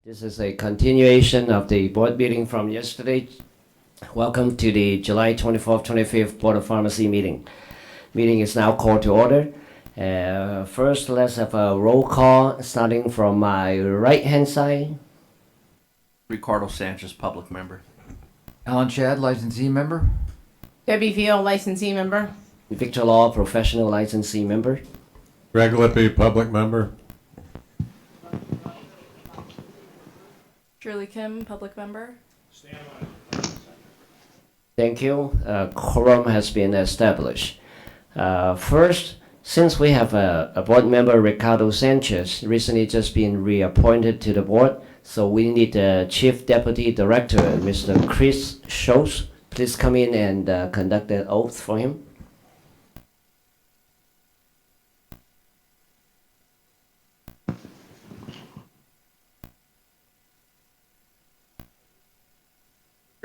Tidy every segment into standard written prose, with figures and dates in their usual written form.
This is a continuation of the board meeting from yesterday. Welcome to the July 24th, 25th Board of Pharmacy meeting. Meeting is now called to order. First, let's have a roll call starting from my right-hand side. Ricardo Sanchez, public member. Alan Chad, licensee member. Debbie Veal, licensee member. Victor Law, professional licensee member. Greg Lippy, public member. Julie Kim, public member. Thank you. Quorum has been established. First, since we have a board member, Ricardo Sanchez, recently just been reappointed to the board, so we need the Chief Deputy Director, Mr. Chris Schultz. Please come in and conduct the oath for him.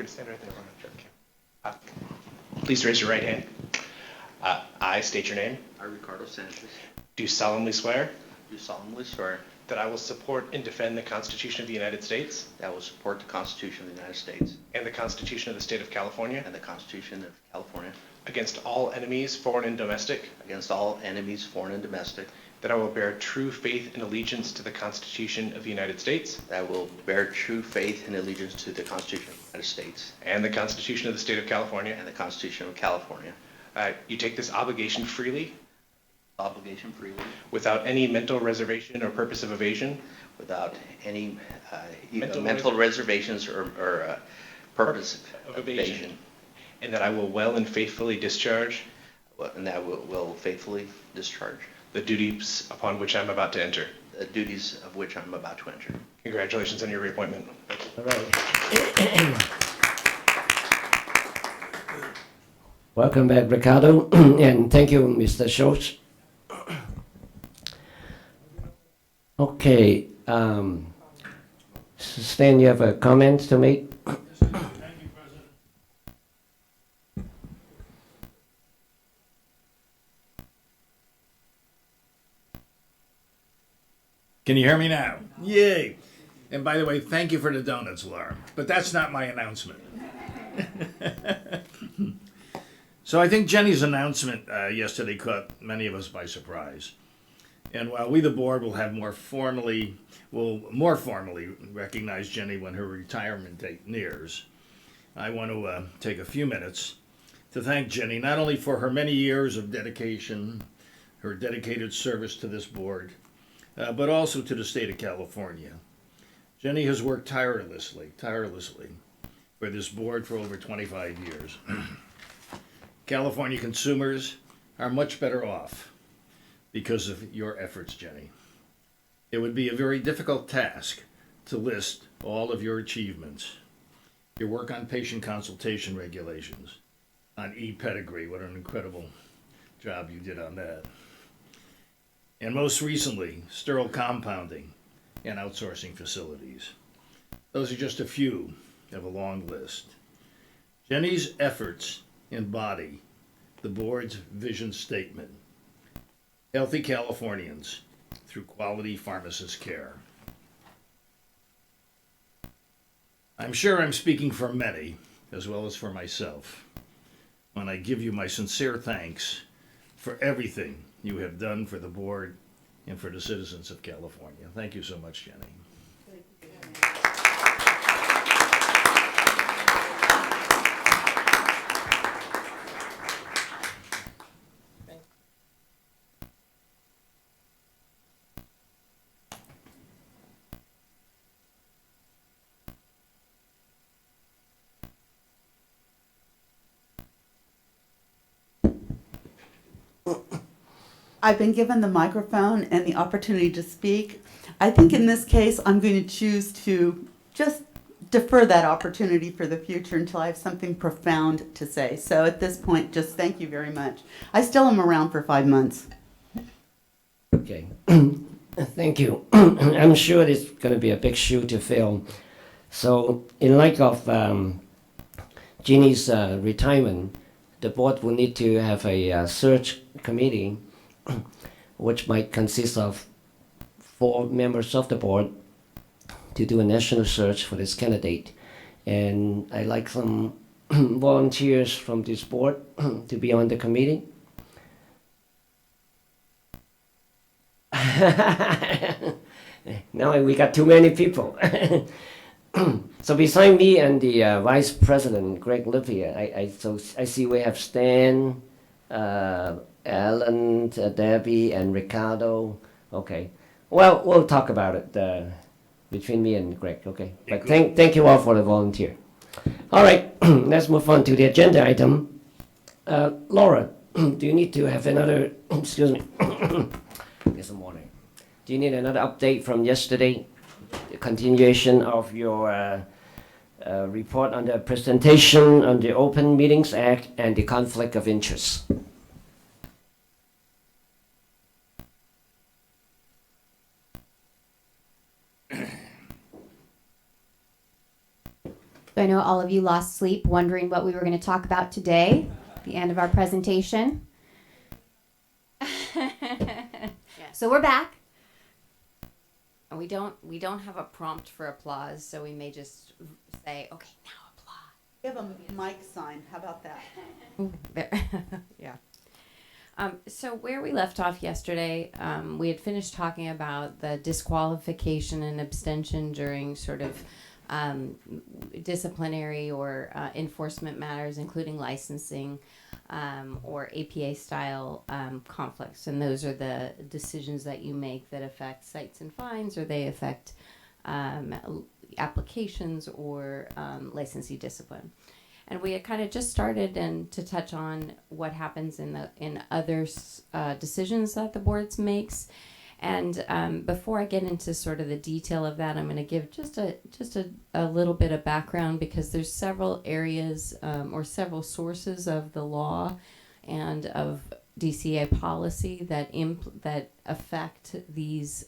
Stand right there. Please raise your right hand. I state your name. I, Ricardo Sanchez, Do solemnly swear do solemnly swear that I will support and defend the Constitution of the United States that I will support the Constitution of the United States and the Constitution of the State of California and the Constitution of California against all enemies, foreign and domestic, against all enemies, foreign and domestic, that I will bear true faith and allegiance to the Constitution of the United States that I will bear true faith and allegiance to the Constitution of the United States and the Constitution of the State of California. and the Constitution of California, You take this obligation freely, obligation freely, without any mental reservation or purpose of evasion, without any Mental mental reservations or purpose of of evasion. evasion, and that I will well and faithfully discharge and that I will faithfully discharge the duties upon which I'm about to enter. the duties of which I'm about to enter. Congratulations on your reappointment. All right. Welcome back, Ricardo, and thank you, Mr. Schultz. Okay, Stan, you have a comment to make? Can you hear me now? Yay! And by the way, thank you for the donuts, Laura. But that's not my announcement. So I think Jenny's announcement yesterday caught many of us by surprise. And while we, the board, will more formally recognize Jenny when her retirement date nears, I want to take a few minutes to thank Jenny not only for her many years of dedication, her dedicated service to this board, but also to the state of California. Jenny has worked tirelessly for this board for over 25 years. California consumers are much better off because of your efforts, Jenny. It would be a very difficult task to list all of your achievements. Your work on patient consultation regulations, on e-pedigree, what an incredible job you did on that. And most recently, sterile compounding and outsourcing facilities. Those are just a few of a long list. Jenny's efforts embody the board's vision statement: healthy Californians through quality pharmacist care. I'm sure I'm speaking for many, as well as for myself, when I give you my sincere thanks for everything you have done for the board and for the citizens of California. Thank you so much, Jenny. I've been given the microphone and the opportunity to speak. I think in this case, I'm going to choose to just defer that opportunity for the future until I have something profound to say. So at this point, just thank you very much. I still am around for 5 months. Okay, thank you. I'm sure it's going to be a big shoe to fill. So in light of Jeannie's retirement, the board will need to have a search committee which might consist of 4 members of the board, to do a national search for this candidate. And I'd like some volunteers from this board to be on the committee. Now we got too many people. So beside me and the Vice President, Greg Lippy, I see we have Stan, Alan, Debbie, and Ricardo. Okay. Well, we'll talk about it between me and Greg, okay? But thank you all for the volunteer. All right, let's move on to the agenda item. Laura, do you need to have another, excuse me, get some water. Do you need another update from yesterday? The continuation of your report on the presentation on the Open Meetings Act and the conflict of interest. I know all of you lost sleep wondering what we were going to talk about today, the end of our presentation. So we're back. We don't have a prompt for applause, so we may just say, okay, now applause. We have a mic sign. How about that? There. Yeah. So where we left off yesterday, we had finished talking about the disqualification and abstention during sort of disciplinary or enforcement matters, including licensing or APA-style conflicts. And those are the decisions that you make that affect cites and fines, or they affect applications or licensee discipline. And we had kind of just started to touch on what happens in other decisions that the board makes. And before I get into sort of the detail of that, I'm going to give just a little bit of background, because there's several areas or several sources of the law and of DCA policy that affect these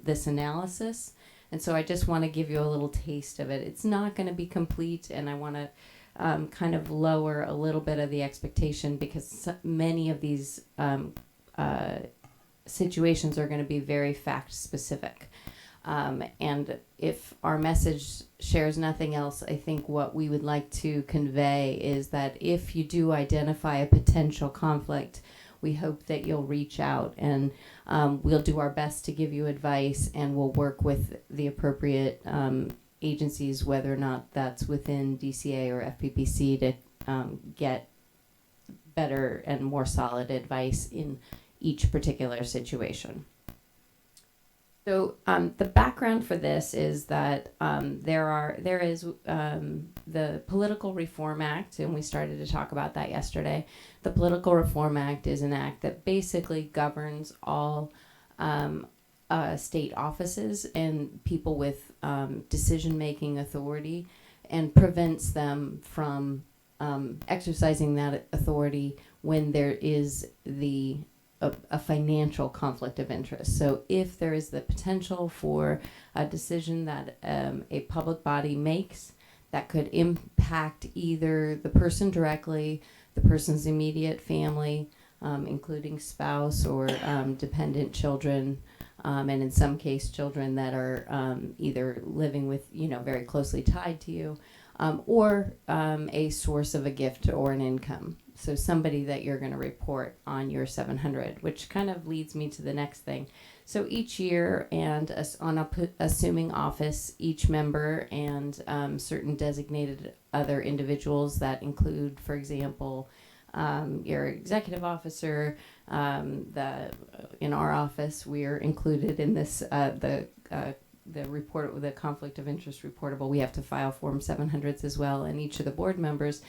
this analysis. And so I just want to give you a little taste of it. It's not going to be complete, and I want to kind of lower a little bit of the expectation, because many of these situations are going to be very fact specific. And if our message shares nothing else, I think what we would like to convey is that if you do identify a potential conflict, we hope that you'll reach out, and we'll do our best to give you advice, and we'll work with the appropriate agencies, whether or not that's within DCA or FPPC, to get better and more solid advice in each particular situation. So the background for this is that there is the Political Reform Act, and we started to talk about that yesterday. The Political Reform Act is an act that basically governs all state offices and people with decision-making authority, and prevents them from exercising that authority when there is a financial conflict of interest. So if there is the potential for a decision that a public body makes that could impact either the person directly, the person's immediate family, including spouse or dependent children, and in some case children that are either living with, very closely tied to you, or a source of a gift or an income. So somebody that you're going to report on your 700, which kind of leads me to the next thing. So each year, and assuming office, each member and certain designated other individuals that include, for example, your executive officer, in our office, we're included in this, the report, the conflict of interest reportable. We have to file Form 700s as well, and each of the board members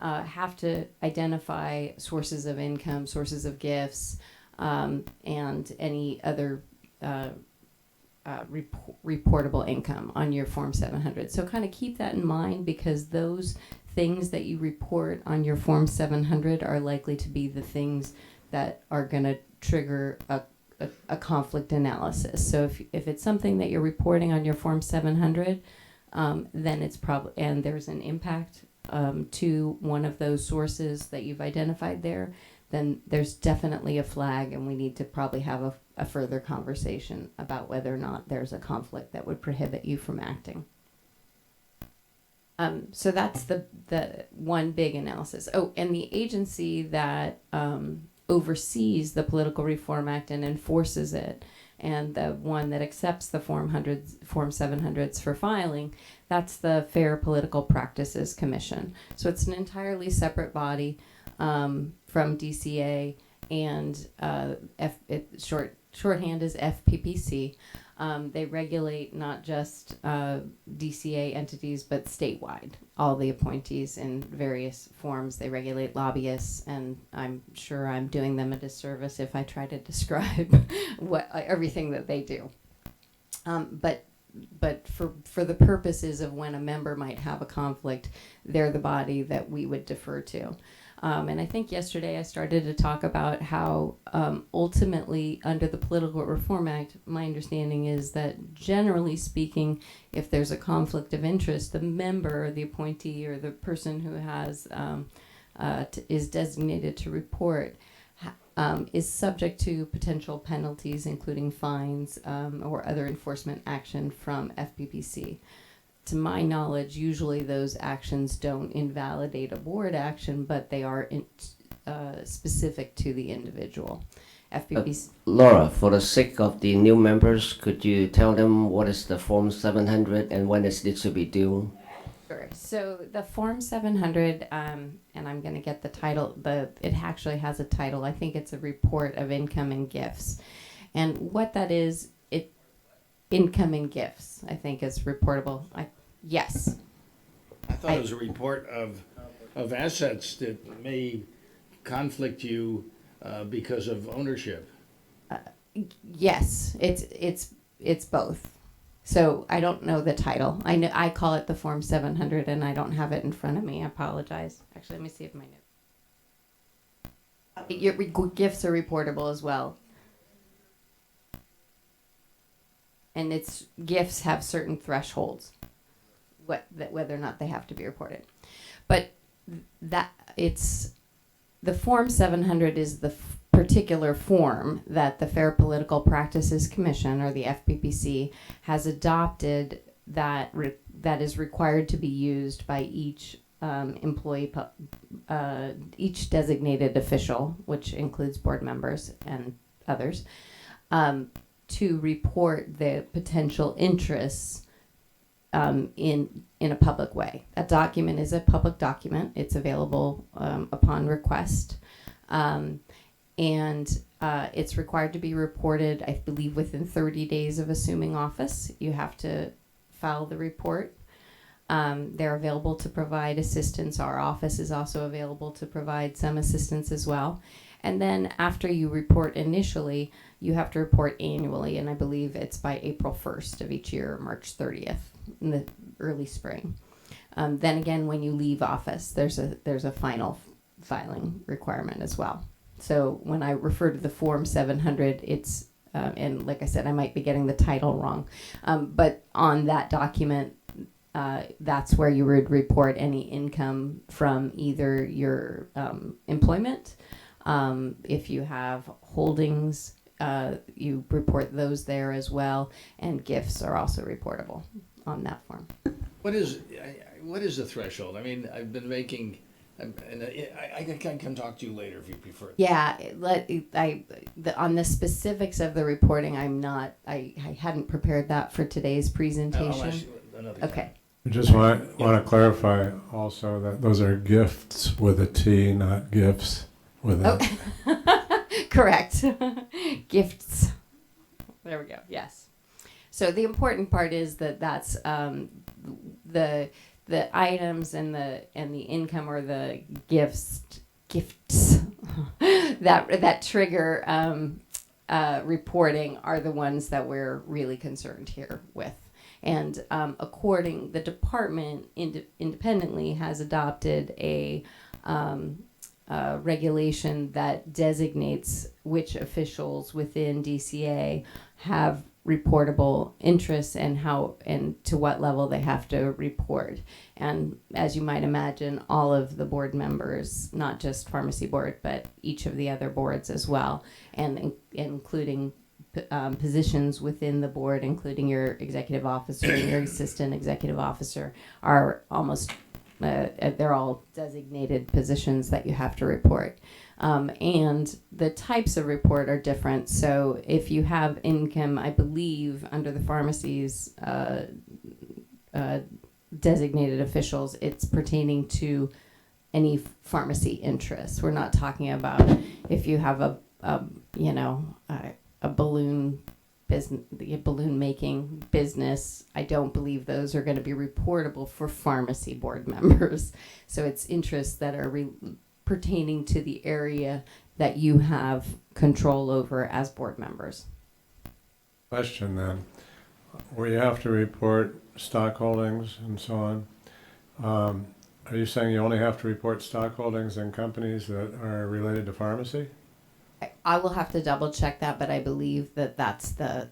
have to identify sources of income, sources of gifts, and any other reportable income on your Form 700. So kind of keep that in mind, because those things that you report on your Form 700 are likely to be the things that are going to trigger a conflict analysis. So if it's something that you're reporting on your Form 700, then it's probably, and there's an impact to one of those sources that you've identified there, then there's definitely a flag, and we need to probably have a further conversation about whether or not there's a conflict that would prohibit you from acting. So that's the one big analysis. Oh, and the agency that oversees the Political Reform Act and enforces it, and the one that accepts the Form 700s for filing, that's the Fair Political Practices Commission. So it's an entirely separate body from DCA, and shorthand is FPPC. They regulate not just DCA entities, but statewide, all the appointees in various forms. They regulate lobbyists, and I'm sure I'm doing them a disservice if I try to describe everything that they do. But for the purposes of when a member might have a conflict, they're the body that we would defer to. And I think yesterday I started to talk about how ultimately under the Political Reform Act, my understanding is that generally speaking, if there's a conflict of interest, the member, the appointee, or the person who has is designated to report is subject to potential penalties, including fines or other enforcement action from FPPC. To my knowledge, usually those actions don't invalidate a board action, but they are specific to the individual. FPPC. Laura, for the sake of the new members, could you tell them what is the Form 700 and when is it to be due? Sure. So the Form 700, and I'm going to get the title, it actually has a title. I think it's a report of income and gifts. And what that is, income and gifts, I think is reportable. Yes. I thought it was a report of assets that may conflict you because of ownership. Yes, it's both. So I don't know the title. I call it the Form 700, and I don't have it in front of me. I apologize. Actually, let me see if my note. Your gifts are reportable as well. And gifts have certain thresholds, whether or not they have to be reported. But the Form 700 is the particular form that the Fair Political Practices Commission, or the FPPC, has adopted that is required to be used by each employee, each designated official, which includes board members and others, to report the potential interests in a public way. That document is a public document. It's available upon request. And it's required to be reported, I believe, within 30 days of assuming office. You have to file the report. They're available to provide assistance. Our office is also available to provide some assistance as well. And then after you report initially, you have to report annually, and I believe it's by April 1st of each year, or March 30th in the early spring. Then again, when you leave office, there's a final filing requirement as well. So when I refer to the Form 700, it's, and like I said, I might be getting the title wrong, but on that document, that's where you would report any income from either your employment. If you have holdings, you report those there as well, and gifts are also reportable on that form. What is the threshold? I mean, I've been making, and I can talk to you later if you prefer. Yeah, on the specifics of the reporting, I hadn't prepared that for today's presentation. I'll ask you another time. Okay. I just want to clarify also that those are gifts with a T, not gifts with a... Correct. Gifts. There we go. Yes. So the important part is that's the items and the income, or the gifts that trigger reporting are the ones that we're really concerned here with. And the department independently has adopted a regulation that designates which officials within DCA have reportable interests and to what level they have to report. And as you might imagine, all of the board members, not just pharmacy board, but each of the other boards as well, and including positions within the board, including your executive officer and your assistant executive officer, are almost they're all designated positions that you have to report. And the types of report are different. So if you have income, I believe, under the pharmacy's designated officials, it's pertaining to any pharmacy interests. We're not talking about if you have a balloon business, a balloon making business. I don't believe those are going to be reportable for pharmacy board members. So it's interests that are pertaining to the area that you have control over as board members. Question then, where you have to report stock holdings and so on, are you saying you only have to report stock holdings in companies that are related to pharmacy? I will have to double check that, but I believe that that's the.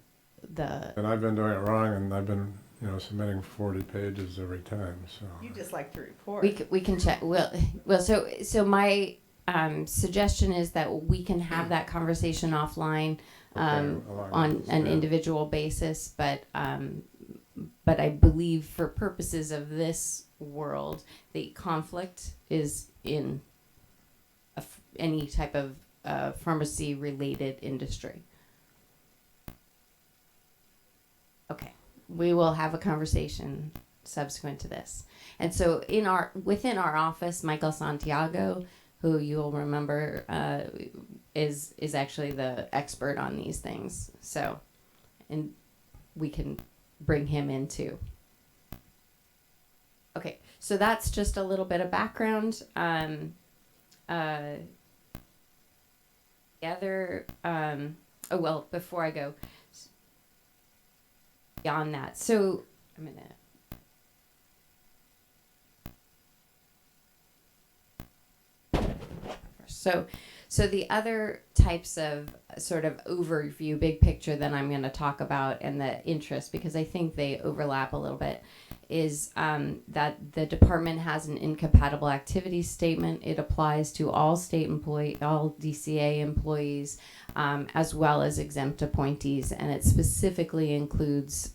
And I've been doing it wrong, and I've been, submitting 40 pages every time, so. You just like to report. We can check. Well. So my suggestion is that we can have that conversation offline on an individual basis, but I believe for purposes of this world, the conflict is in any type of pharmacy related industry. Okay, we will have a conversation subsequent to this. And so within our office, Michael Santiago, who you'll remember is actually the expert on these things. So, and we can bring him in too. Okay, so that's just a little bit of background. Before I go beyond that, so I'm gonna. So the other types of sort of overview, big picture that I'm going to talk about, and the interest, because I think they overlap a little bit, is that the department has an incompatible activities statement. It applies to all state employee, all DCA employees, as well as exempt appointees, and it specifically includes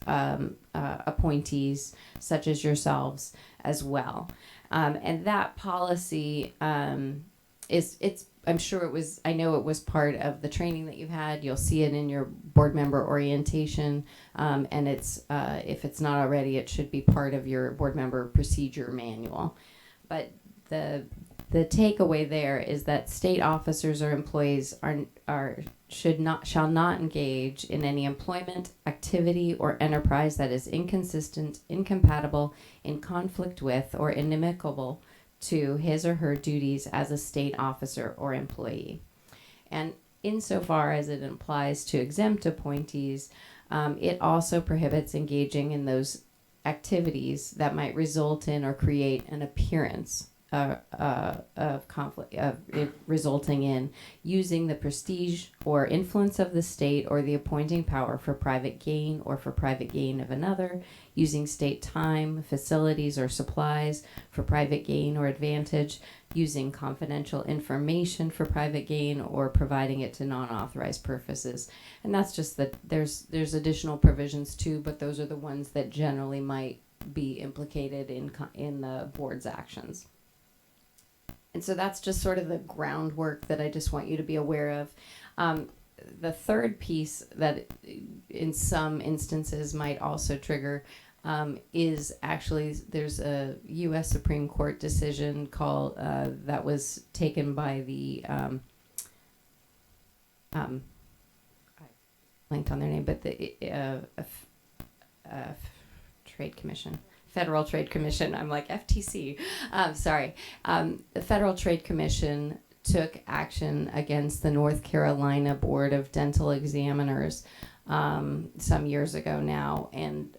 appointees such as yourselves as well. And that policy I know it was part of the training that you've had. You'll see it in your board member orientation, and it's if it's not already, it should be part of your board member procedure manual. But the takeaway there is that state officers or employees shall not engage in any employment, activity, or enterprise that is inconsistent, incompatible, in conflict with, or inimical to his or her duties as a state officer or employee. And insofar as it applies to exempt appointees, it also prohibits engaging in those activities that might result in or create an appearance of conflict, resulting in using the prestige or influence of the state or the appointing power for private gain or for private gain of another, using state time, facilities, or supplies for private gain or advantage, using confidential information for private gain, or providing it to non-authorized purposes. And that's just that there's additional provisions too, but those are the ones that generally might be implicated in the board's actions. And so that's just sort of the groundwork that I just want you to be aware of. The third piece that in some instances might also trigger is actually there's a U.S. Supreme Court decision called that was taken by the I blanked on their name, but the Trade Commission. Federal Trade Commission. I'm like FTC. Sorry. The Federal Trade Commission took action against the North Carolina Board of Dental Examiners some years ago now, and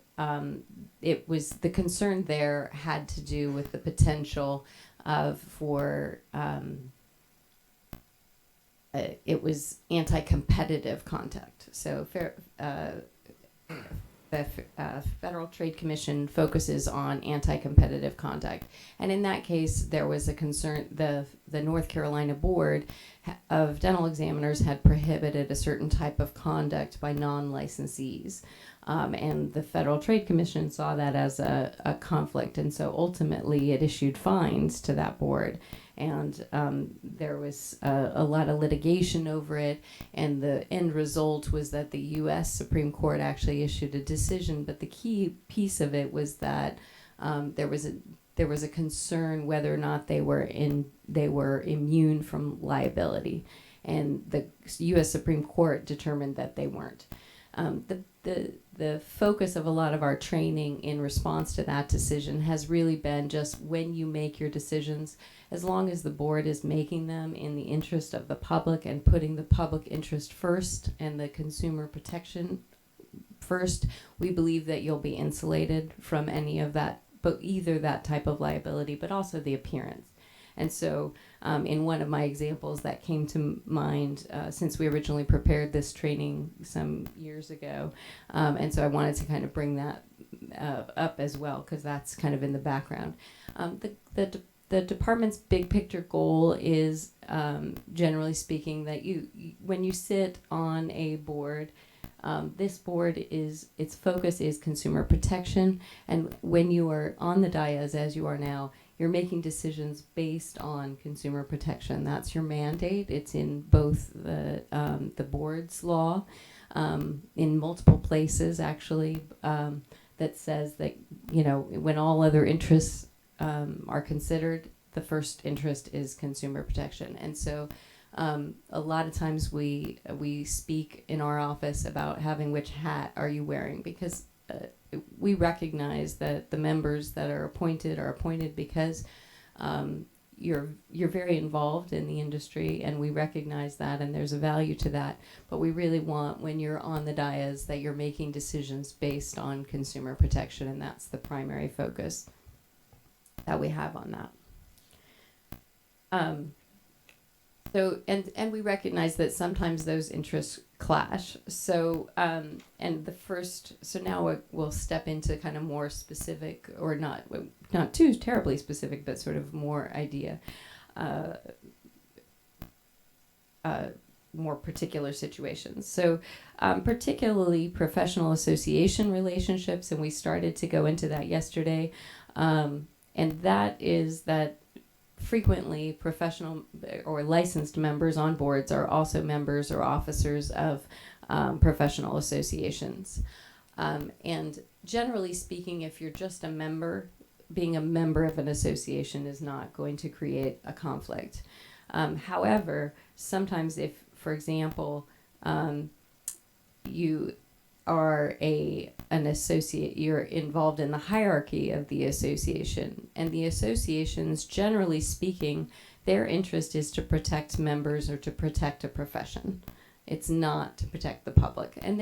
it was the concern there had to do with the potential for it was anti-competitive conduct. So the Federal Trade Commission focuses on anti-competitive conduct, and in that case, there was a concern. The the North Carolina Board of Dental Examiners had prohibited a certain type of conduct by non-licensees. And the Federal Trade Commission saw that as a conflict, and so ultimately it issued fines to that board. And there was a lot of litigation over it, and the end result was that the U.S. Supreme Court actually issued a decision. But the key piece of it was that there was a concern whether or not they were immune from liability, and the U.S. Supreme Court determined that they weren't. The focus of a lot of our training in response to that decision has really been just when you make your decisions, as long as the board is making them in the interest of the public and putting the public interest first and the consumer protection first, we believe that you'll be insulated from any of that, but either that type of liability, but also the appearance. And so in one of my examples that came to mind since we originally prepared this training some years ago, and so I wanted to kind of bring that up as well, because that's kind of in the background. The department's big picture goal is, generally speaking, that when you sit on a board, this board its focus is consumer protection, and when you are on the dais, as you are now, you're making decisions based on consumer protection. That's your mandate. It's in both the board's law, in multiple places actually, that says that, you know, when all other interests are considered, the first interest is consumer protection. And so a lot of times we speak in our office about having which hat are you wearing, because we recognize that the members that are appointed because you're very involved in the industry, and we recognize that, and there's a value to that. But we really want, when you're on the dais, that you're making decisions based on consumer protection, and that's the primary focus that we have on that. So, and we recognize that sometimes those interests clash. So, so now we'll step into kind of more specific, or not too terribly specific, but sort of more more particular situations. So, particularly professional association relationships, and we started to go into that yesterday, and that is that frequently professional or licensed members on boards are also members or officers of professional associations. And generally speaking, if you're just a member, being a member of an association is not going to create a conflict. However, sometimes if, for example, you are an associate, you're involved in the hierarchy of the association, and the associations, generally speaking, their interest is to protect members or to protect a profession. It's not to protect the public. And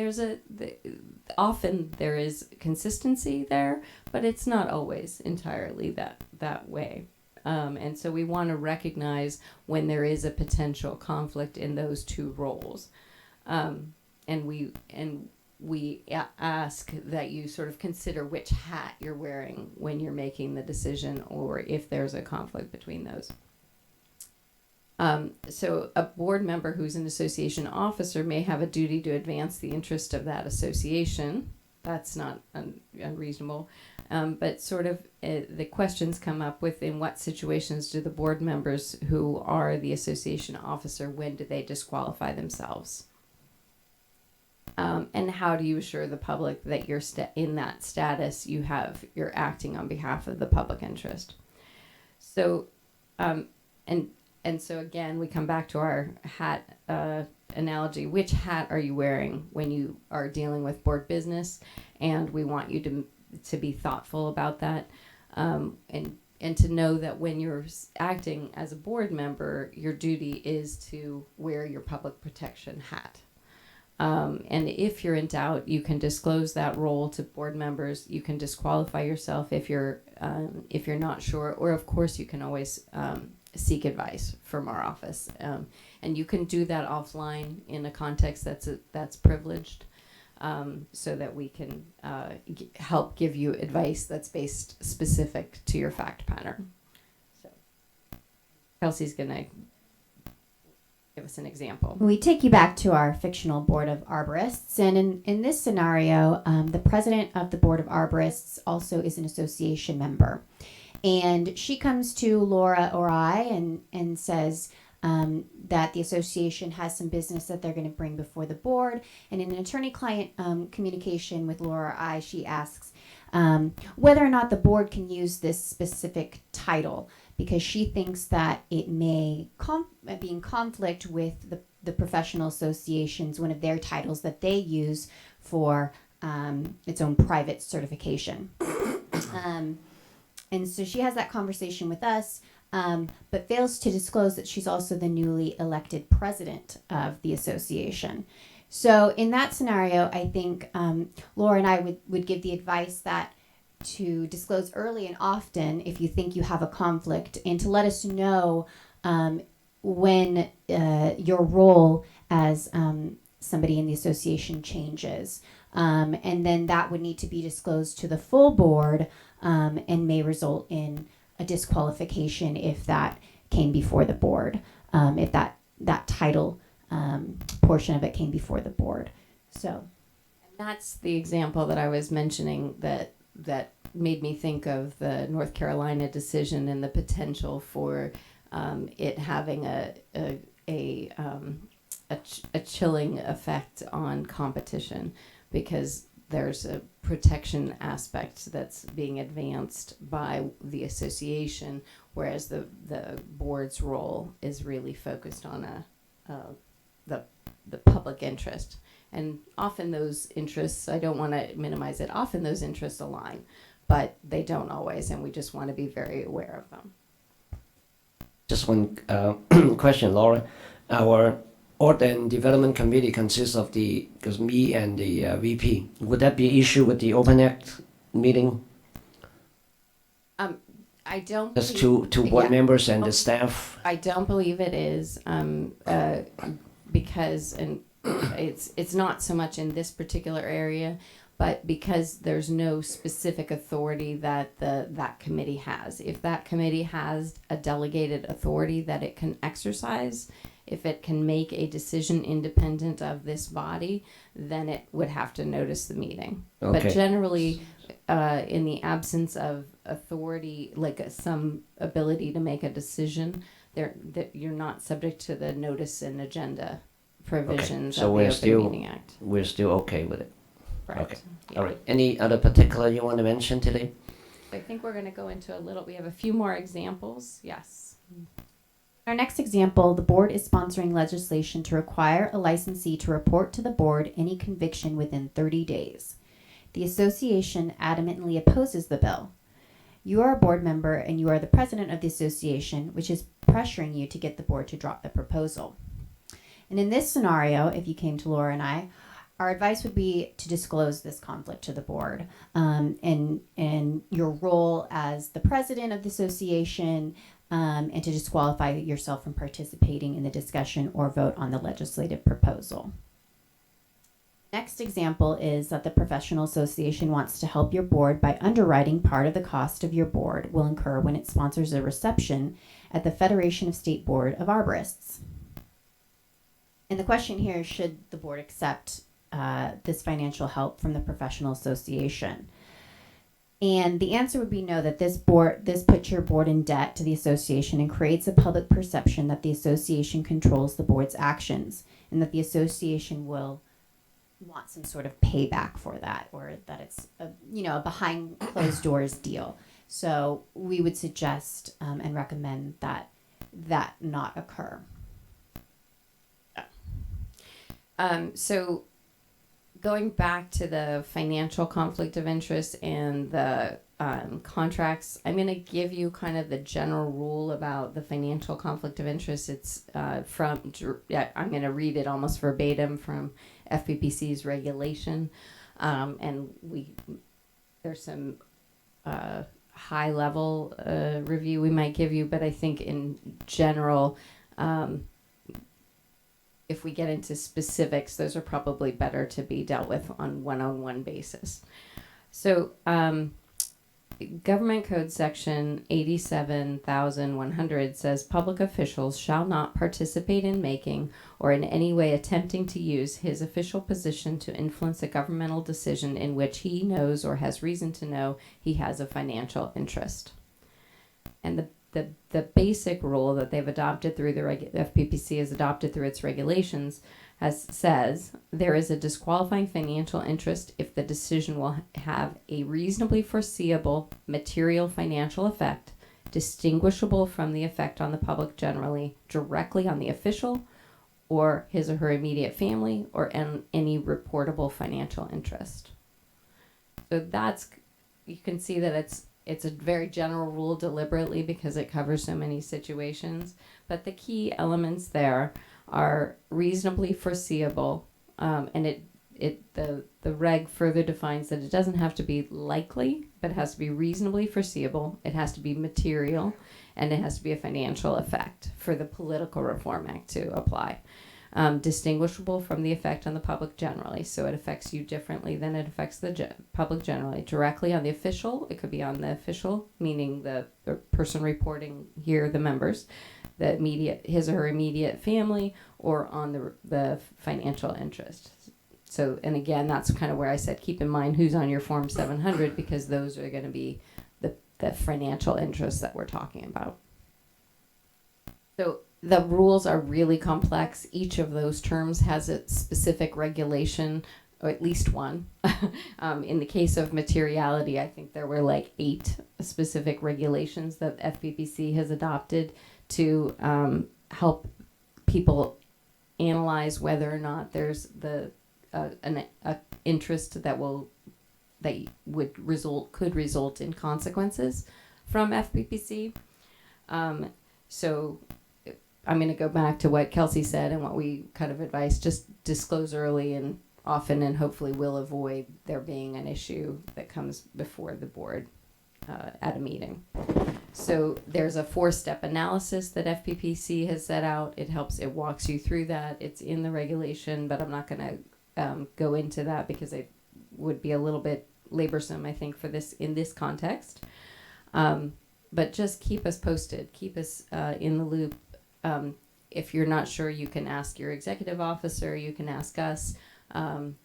often there is consistency there, but it's not always entirely that way. And so we want to recognize when there is a potential conflict in those two roles. And we ask that you sort of consider which hat you're wearing when you're making the decision, or if there's a conflict between those. So a board member who's an association officer may have a duty to advance the interest of that association. That's not unreasonable. But sort of the questions come up with, in what situations do the board members who are the association officer, when do they disqualify themselves? And how do you assure the public that you're in that status, you're acting on behalf of the public interest? So, and so again, we come back to our hat analogy. Which hat are you wearing when you are dealing with board business? And we want you to be thoughtful about that, and to know that when you're acting as a board member, your duty is to wear your public protection hat. And if you're in doubt, you can disclose that role to board members. You can disqualify yourself if you're not sure, or of course you can always seek advice from our office, and you can do that offline in a context that's privileged, so that we can help give you advice that's based specific to your fact pattern. So, Kelsey's going to give us an example. We take you back to our fictional board of arborists, and in this scenario, the president of the board of arborists also is an association member. And she comes to Laura or I and says that the association has some business that they're going to bring before the board. And in an attorney-client communication with Laura or I, she asks whether or not the board can use this specific title, because she thinks that it may be in conflict with the professional associations, one of their titles that they use for its own private certification. And so she has that conversation with us, but fails to disclose that she's also the newly elected president of the association. So in that scenario, I think Laura and I would give the advice that to disclose early and often if you think you have a conflict, and to let us know when your role as somebody in the association changes. And then that would need to be disclosed to the full board and may result in a disqualification if that came before the board, if that title portion of it came before the board. So That's the example that I was mentioning that made me think of the North Carolina decision and the potential for it having a chilling effect on competition, because there's a protection aspect that's being advanced by the association, whereas the board's role is really focused on the public interest. And often those interests, I don't want to minimize it, often those interests align, but they don't always, and we just want to be very aware of them. Just one question, Laura. Our Art and Development Committee consists of because me and the VP. Would that be an issue with the Open Act meeting? I don't Just believe- two board yeah. members and the staff? I don't believe it is, because, and it's not so much in this particular area, but because there's no specific authority that that committee has. If that committee has a delegated authority that it can exercise, if it can make a decision independent of this body, then it would have to notice the meeting. Okay. But generally, in the absence of authority, like some ability to make a decision, that you're not subject to the notice and agenda provisions So of we're the Open still- Meeting Act. We're still okay with it? Correct. Okay. Yeah. All right. Any other particular you want to mention today? I think we're going to go into we have a few more examples. Yes. our next example, the board is sponsoring legislation to require a licensee to report to the board any conviction within 30 days. The association adamantly opposes the bill. You are a board member and you are the president of the association, which is pressuring you to get the board to drop the proposal. And in this scenario, if you came to Laura and I, our advice would be to disclose this conflict to the board, and your role as the president of the association, and to disqualify yourself from participating in the discussion or vote on the legislative proposal. Next example is that the professional association wants to help your board by underwriting part of the cost of your board will incur when it sponsors a reception at the Federation of State Board of Arborists. And the question here is, should the board accept this financial help from the professional association? And the answer would be no, that this puts your board in debt to the association and creates a public perception that the association controls the board's actions, and that the association will want some sort of payback for that, or that it's a behind closed doors deal. So we would suggest and recommend that not occur. So going back to the financial conflict of interest and the contracts, I'm going to give you kind of the general rule about the financial conflict of interest. It's I'm going to read it almost verbatim from FPPC's regulation, and there's some high level review we might give you, but I think in general, if we get into specifics, those are probably better to be dealt with on one-on-one basis. So Government Code Section 87,100 says public officials shall not participate in making or in any way attempting to use his official position to influence a governmental decision in which he knows or has reason to know he has a financial interest. And the basic rule that they've adopted through the FPPC has adopted through its regulations says there is a disqualifying financial interest if the decision will have a reasonably foreseeable material financial effect distinguishable from the effect on the public generally, directly on the official or his or her immediate family, or any reportable financial interest. So you can see that it's a very general rule deliberately because it covers so many situations, but the key elements there are reasonably foreseeable, and the reg further defines that it doesn't have to be likely, but it has to be reasonably foreseeable, it has to be material, and it has to be a financial effect for the Political Reform Act to apply. Distinguishable from the effect on the public generally, so it affects you differently than it affects the public generally. Directly on the official, it could be on the official, meaning the person reporting here, the members, the immediate, his or her immediate family, or on the financial interest. So, and again, that's kind of where I said keep in mind who's on your Form 700, because those are going to be the financial interests that we're talking about. So the rules are really complex. Each of those terms has a specific regulation, or at least one. In the case of materiality, I think there were like 8 specific regulations that FPPC has adopted to help people analyze whether or not there's an interest that could result in consequences from FPPC. So I'm going to go back to what Kelsey said and what we kind of advise: just disclose early and often, and hopefully will avoid there being an issue that comes before the board at a meeting. So there's a 4-step analysis that FPPC has set out. It walks you through that. It's in the regulation, but I'm not going to go into that because it would be a little bit laborsome, I think, in this context. But just keep us posted. Keep us in the loop. If you're not sure, you can ask your executive officer. You can ask us.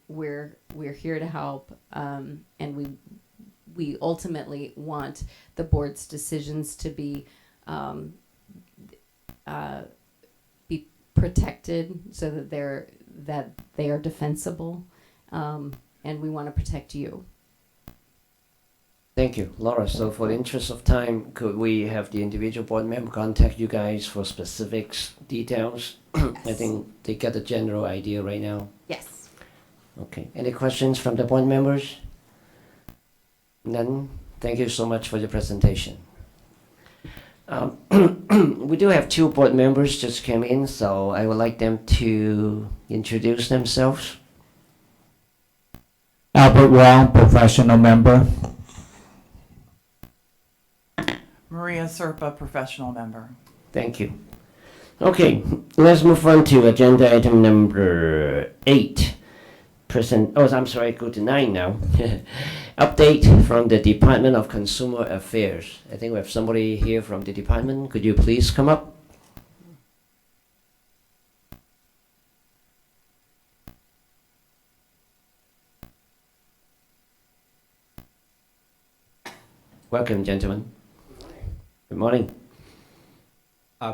We're here to help, and we ultimately want the board's decisions to be protected so that they are defensible, and we want to protect you. Thank you, Laura. So for the interest of time, could we have the individual board member contact you guys for specifics, details? Yes. I think they get the general idea right now. Yes. Okay. Any questions from the board members? None? Thank you so much for your presentation. We do have 2 board members just came in, so I would like them to introduce themselves. Albert Brown, professional member. Maria Serpa, professional member. Thank you. Okay, let's move on to agenda item number 8. Go to 9 now. Update from the Department of Consumer Affairs. I think we have somebody here from the department. Could you please come up? Welcome, gentlemen. Good morning.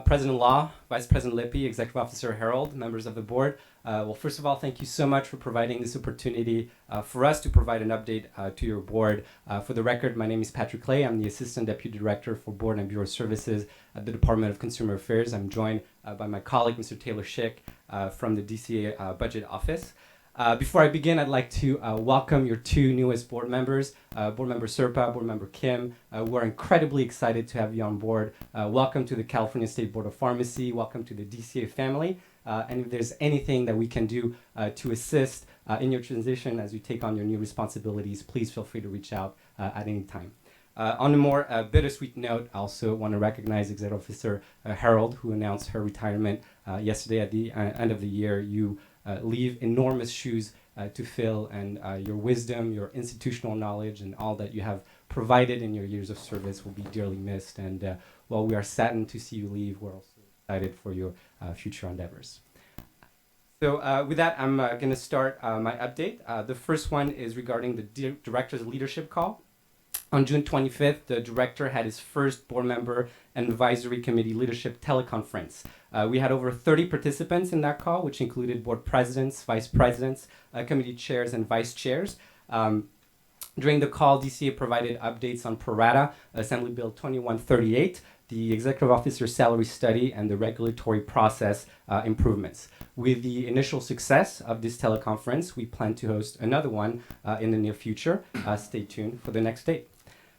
President Law, Vice President Lippy, Executive Officer Harold, members of the board. Well, first of all, thank you so much for providing this opportunity for us to provide an update to your board. For the record, my name is Patrick Clay. I'm the Assistant Deputy Director for Board and Bureau Services at the Department of Consumer Affairs. I'm joined by my colleague, Mr. Taylor Schick, from the DCA Budget Office. Before I begin, I'd like to welcome your 2 newest board members, Board Member Serpa, Board Member Kim. We're incredibly excited to have you on board. Welcome to the California State Board of Pharmacy. Welcome to the DCA family. And if there's anything that we can do to assist in your transition as you take on your new responsibilities, please feel free to reach out at any time. On a more bittersweet note, I also want to recognize Executive Officer Harold, who announced her retirement yesterday at the end of the year. You leave enormous shoes to fill, and your wisdom, your institutional knowledge, and all that you have provided in your years of service will be dearly missed. And while we are saddened to see you leave, we're also excited for your future endeavors. So with that, I'm going to start my update. The first one is regarding the director's leadership call. On June 25th, the director had his first board member and advisory committee leadership teleconference. We had over 30 participants in that call, which included board presidents, vice presidents, committee chairs, and vice chairs. During the call, DCA provided updates on Parata, Assembly Bill 2138, the executive officer salary study, and the regulatory process improvements. With the initial success of this teleconference, we plan to host another one in the near future. Stay tuned for the next date.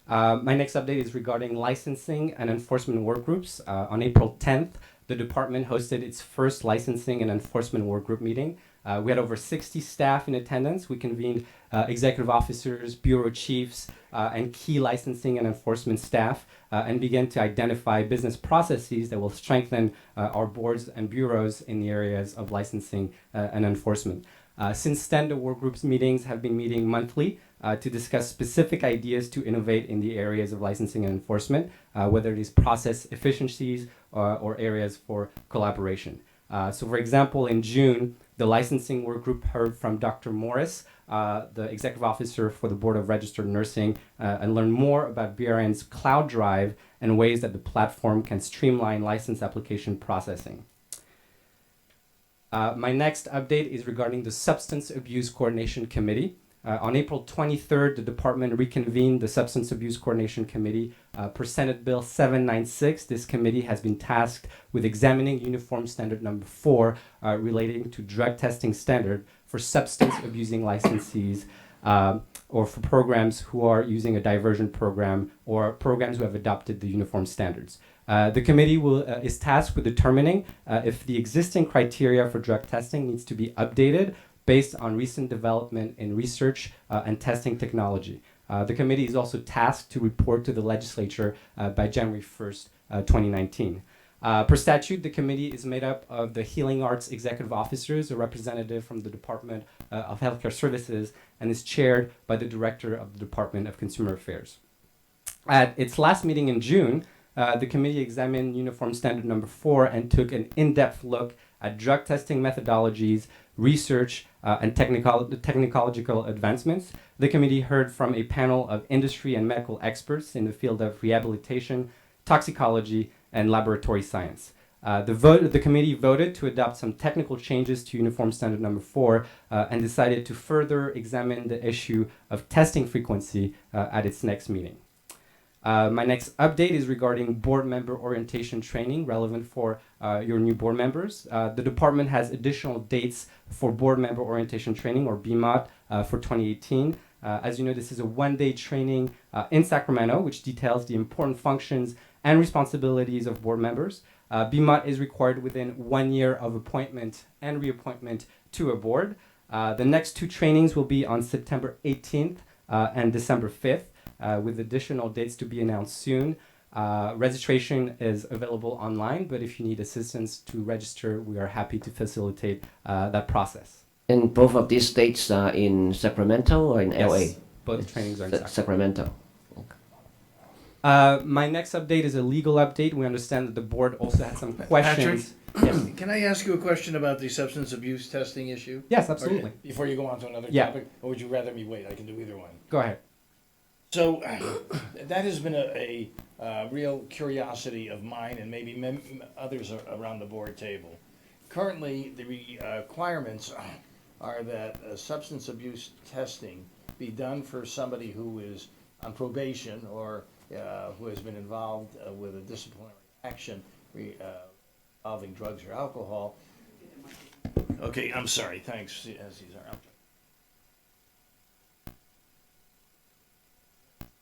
My next update is regarding licensing and enforcement work groups. On April 10th, the department hosted its first licensing and enforcement work group meeting. We had over 60 staff in attendance. We convened executive officers, bureau chiefs, and key licensing and enforcement staff, and began to identify business processes that will strengthen our boards and bureaus in the areas of licensing and enforcement. Since then, the work groups meetings have been meeting monthly to discuss specific ideas to innovate in the areas of licensing and enforcement, whether it is process efficiencies or areas for collaboration. So for example, in June, the licensing work group heard from Dr. Morris, the executive officer for the Board of Registered Nursing, and learned more about BRN's Cloud Drive and ways that the platform can streamline license application processing. My next update is regarding the Substance Abuse Coordination Committee. On April 23rd, the department reconvened the Substance Abuse Coordination Committee. Per Senate Bill 796, this committee has been tasked with examining Uniform Standard Number 4 relating to drug testing standard for substance abusing licensees or for programs who are using a diversion program or programs who have adopted the uniform standards. The committee is tasked with determining if the existing criteria for drug testing needs to be updated based on recent development in research and testing technology. The committee is also tasked to report to the legislature by January 1st, 2019. Per statute, the committee is made up of the Healing Arts executive officers, a representative from the Department of Healthcare Services, and is chaired by the director of the Department of Consumer Affairs. At its last meeting in June, the committee examined Uniform Standard Number 4 and took an in-depth look at drug testing methodologies, research, and technological advancements. The committee heard from a panel of industry and medical experts in the field of rehabilitation, toxicology, and laboratory science. The committee voted to adopt some technical changes to Uniform Standard Number 4 and decided to further examine the issue of testing frequency at its next meeting. My next update is regarding board member orientation training relevant for your new board members. The department has additional dates for board member orientation training, or BMOT, for 2018. As you know, this is a one-day training in Sacramento, which details the important functions and responsibilities of board members. BMOT is required within 1 year of appointment and reappointment to a board. The next two trainings will be on September 18th and December 5th. With additional dates to be announced soon. Registration is available online, but if you need assistance to register, we are happy to facilitate that process. And both of these dates are in Sacramento or in LA? Both trainings are in Sacramento. My next update is a legal update. We understand that the board also had some questions. Patrick, yes. Can I ask you a question about the substance abuse testing issue? Yes, absolutely. Before you go on to another topic, or would you rather me wait? I can do either one. Go ahead. So that has been a real curiosity of mine and maybe others around the board table. Currently, the requirements are that substance abuse testing be done for somebody who is on probation or who has been involved with a disciplinary action involving drugs or alcohol. Okay, I'm sorry. Thanks, Cesar.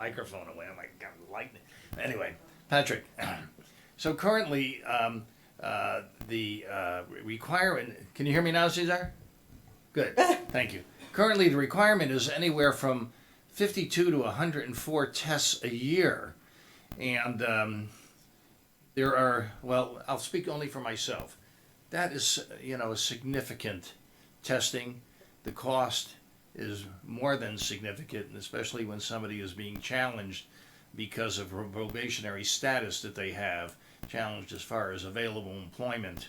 Microphone away. Oh my God, lightning. Anyway, Patrick. So currently, the requirement. Can you hear me now, Cesar? Good. Thank you. Currently, the requirement is anywhere from 52 to 104 tests a year, and there are. Well, I'll speak only for myself. That is, a significant testing. The cost is more than significant, and especially when somebody is being challenged because of a probationary status that they have, challenged as far as available employment,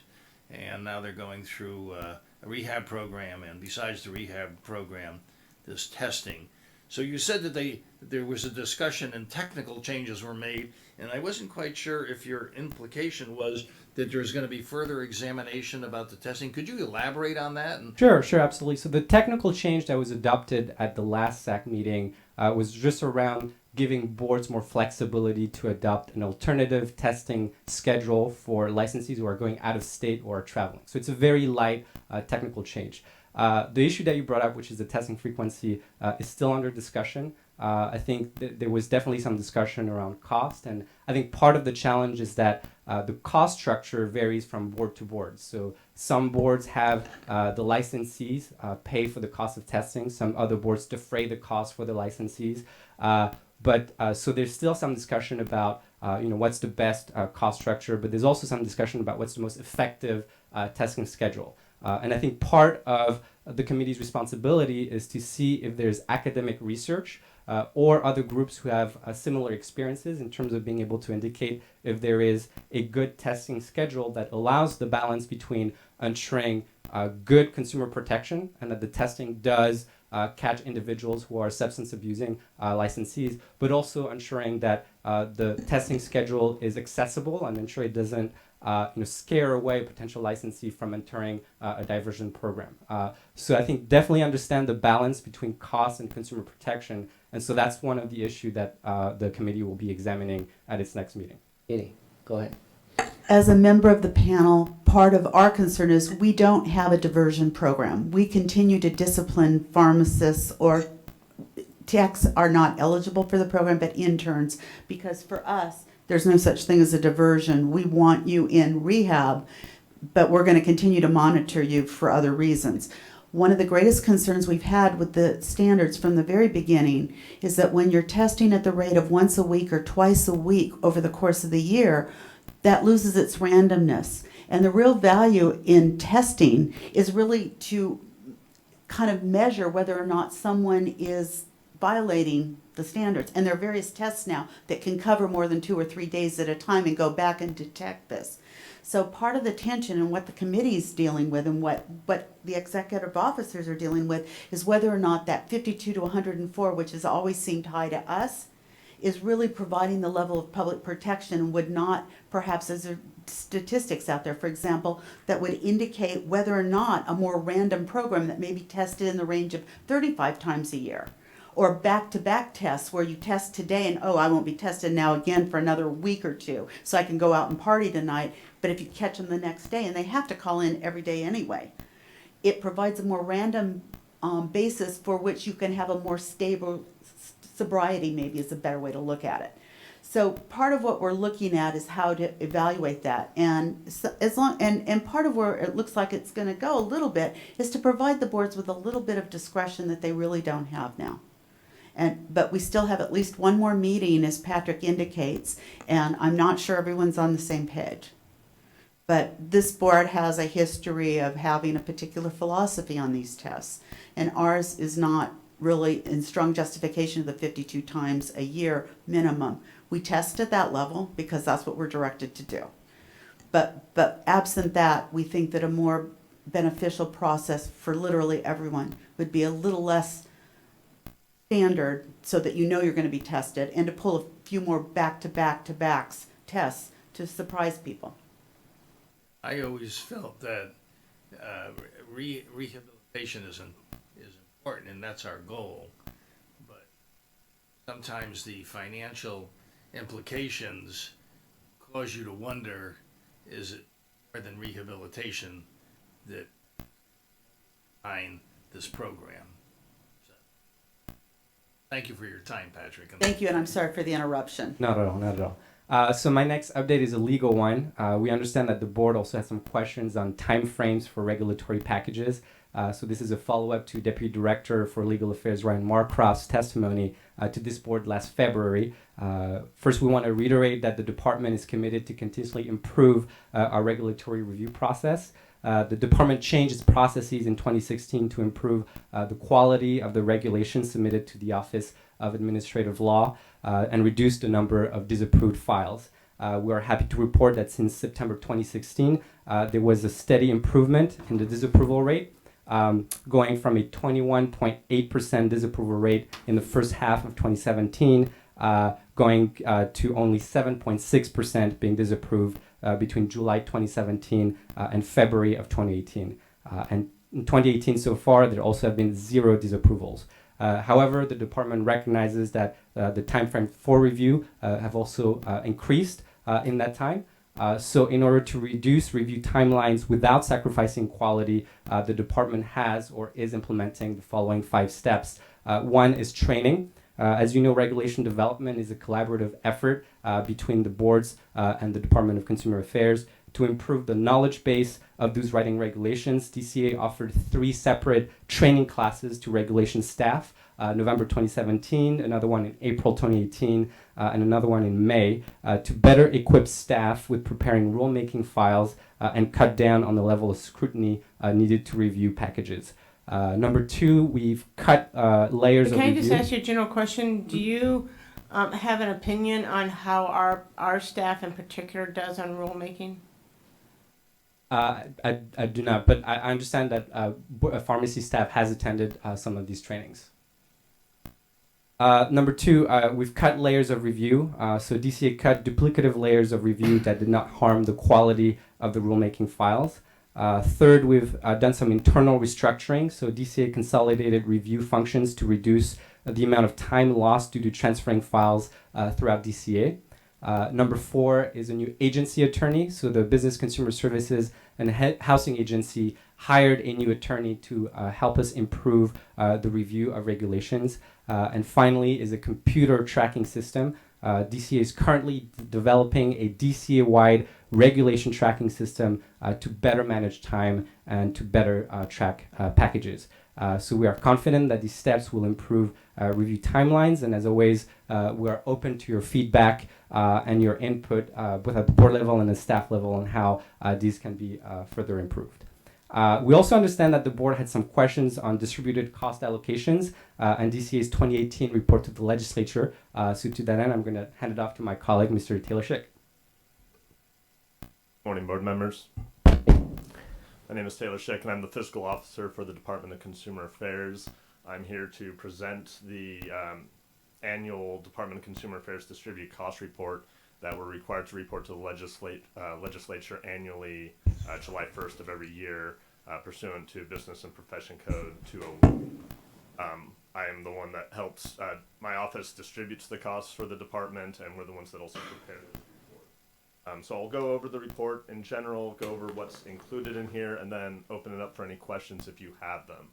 and now they're going through a rehab program, and besides the rehab program, this testing. So you said that there was a discussion and technical changes were made, and I wasn't quite sure if your implication was that there's going to be further examination about the testing. Could you elaborate on that? Sure, absolutely. So the technical change that was adopted at the last SAC meeting was just around giving boards more flexibility to adopt an alternative testing schedule for licensees who are going out of state or traveling. So it's a very light technical change. The issue that you brought up, which is the testing frequency, is still under discussion. I think there was definitely some discussion around cost, and I think part of the challenge is that the cost structure varies from board to board. So some boards have the licensees pay for the cost of testing. Some other boards defray the cost for the licensees. So there's still some discussion about what's the best cost structure, but there's also some discussion about what's the most effective testing schedule. And I think part of the committee's responsibility is to see if there's academic research or other groups who have similar experiences in terms of being able to indicate if there is a good testing schedule that allows the balance between ensuring good consumer protection and that the testing does catch individuals who are substance abusing licensees, but also ensuring that the testing schedule is accessible and ensure it doesn't scare away a potential licensee from entering a diversion program. So I think definitely understand the balance between cost and consumer protection, and so that's one of the issues that the committee will be examining at its next meeting. Edie, go ahead. As a member of the panel, part of our concern is we don't have a diversion program. We continue to discipline pharmacists or techs are not eligible for the program, but interns, because for us, there's no such thing as a diversion. We want you in rehab, but we're going to continue to monitor you for other reasons. One of the greatest concerns we've had with the standards from the very beginning is that when you're testing at the rate of once a week or twice a week over the course of the year, that loses its randomness. And the real value in testing is really to kind of measure whether or not someone is violating the standards. And there are various tests now that can cover more than 2 or 3 days at a time and go back and detect this. So part of the tension and what the committee is dealing with and what the executive officers are dealing with is whether or not that 52 to 104, which has always seemed high to us, is really providing the level of public protection and would not, perhaps as there are statistics out there, for example, that would indicate whether or not a more random program that may be tested in the range of 35 times a year, or back-to-back tests where you test today and, oh, I won't be tested now again for another week or two, so I can go out and party tonight, but if you catch them the next day, and they have to call in every day anyway, it provides a more random basis for which you can have a more stable sobriety, maybe is a better way to look at it. So part of what we're looking at is how to evaluate that, and so and part of where it looks like it's going to go a little bit is to provide the boards with a little bit of discretion that they really don't have now. But we still have at least one more meeting, as Patrick indicates, and I'm not sure everyone's on the same page. But this board has a history of having a particular philosophy on these tests, and ours is not really in strong justification of the 52 times a year minimum. We test at that level because that's what we're directed to do. But absent that, we think that a more beneficial process for literally everyone would be a little less standard so that you know you're going to be tested, and to pull a few more back-to-back-to-backs tests to surprise people. I always felt that rehabilitation is important, and that's our goal. But sometimes the financial implications cause you to wonder, is it more than rehabilitation that behind this program? So, thank you for your time, Patrick. Thank you, and I'm sorry for the interruption. Not at all, not at all. So my next update is a legal one. We understand that the board also has some questions on timeframes for regulatory packages. So this is a follow-up to Deputy Director for Legal Affairs Ryan Marcroft's testimony to this board last February. First, we want to reiterate that the department is committed to continuously improve our regulatory review process. The department changed its processes in 2016 to improve the quality of the regulations submitted to the Office of Administrative Law and reduced the number of disapproved files. We are happy to report that since September 2016, there was a steady improvement in the disapproval rate, going from a 21.8% disapproval rate in the first half of 2017, going to only 7.6% being disapproved between July 2017 and February of 2018. And in 2018 so far, there also have been 0 disapprovals. However, the department recognizes that the timeframe for review have also increased in that time. So in order to reduce review timelines without sacrificing quality, the department has or is implementing the following 5 steps. One is training. As you know, regulation development is a collaborative effort between the boards and the Department of Consumer Affairs. To improve the knowledge base of those writing regulations, DCA offered 3 separate training classes to regulation staff, November 2017, another one in April 2018, and another one in May, to better equip staff with preparing rulemaking files and cut down on the level of scrutiny needed to review packages. Number 2, we've cut layers of Can I review. just ask you a general question? Do you have an opinion on how our staff in particular does on rulemaking? I do not, but I understand that pharmacy staff has attended some of these trainings. Number 2, we've cut layers of review. So DCA cut duplicative layers of review that did not harm the quality of the rulemaking files. Third, we've done some internal restructuring. So DCA consolidated review functions to reduce the amount of time lost due to transferring files throughout DCA. Number 4 is a new agency attorney. So the Business Consumer Services and Housing Agency hired a new attorney to help us improve the review of regulations. And finally is a computer tracking system. DCA is currently developing a DCA-wide regulation tracking system to better manage time and to better track packages. So we are confident that these steps will improve review timelines, and as always, we are open to your feedback and your input both at the board level and the staff level on how these can be further improved. We also understand that the board had some questions on distributed cost allocations and DCA's 2018 report to the legislature. So to that end, I'm going to hand it off to my colleague, Mr. Taylor Schick. Morning, board members. My name is Taylor Schick, and I'm the fiscal officer for the Department of Consumer Affairs. I'm here to present the annual Department of Consumer Affairs distributed cost report that we're required to report to the legislature annually July 1st of every year, pursuant to Business and Profession Code 201. I am the one that helps, my office distributes the costs for the department, and we're the ones that also prepare the report. So I'll go over the report in general, go over what's included in here, and then open it up for any questions if you have them.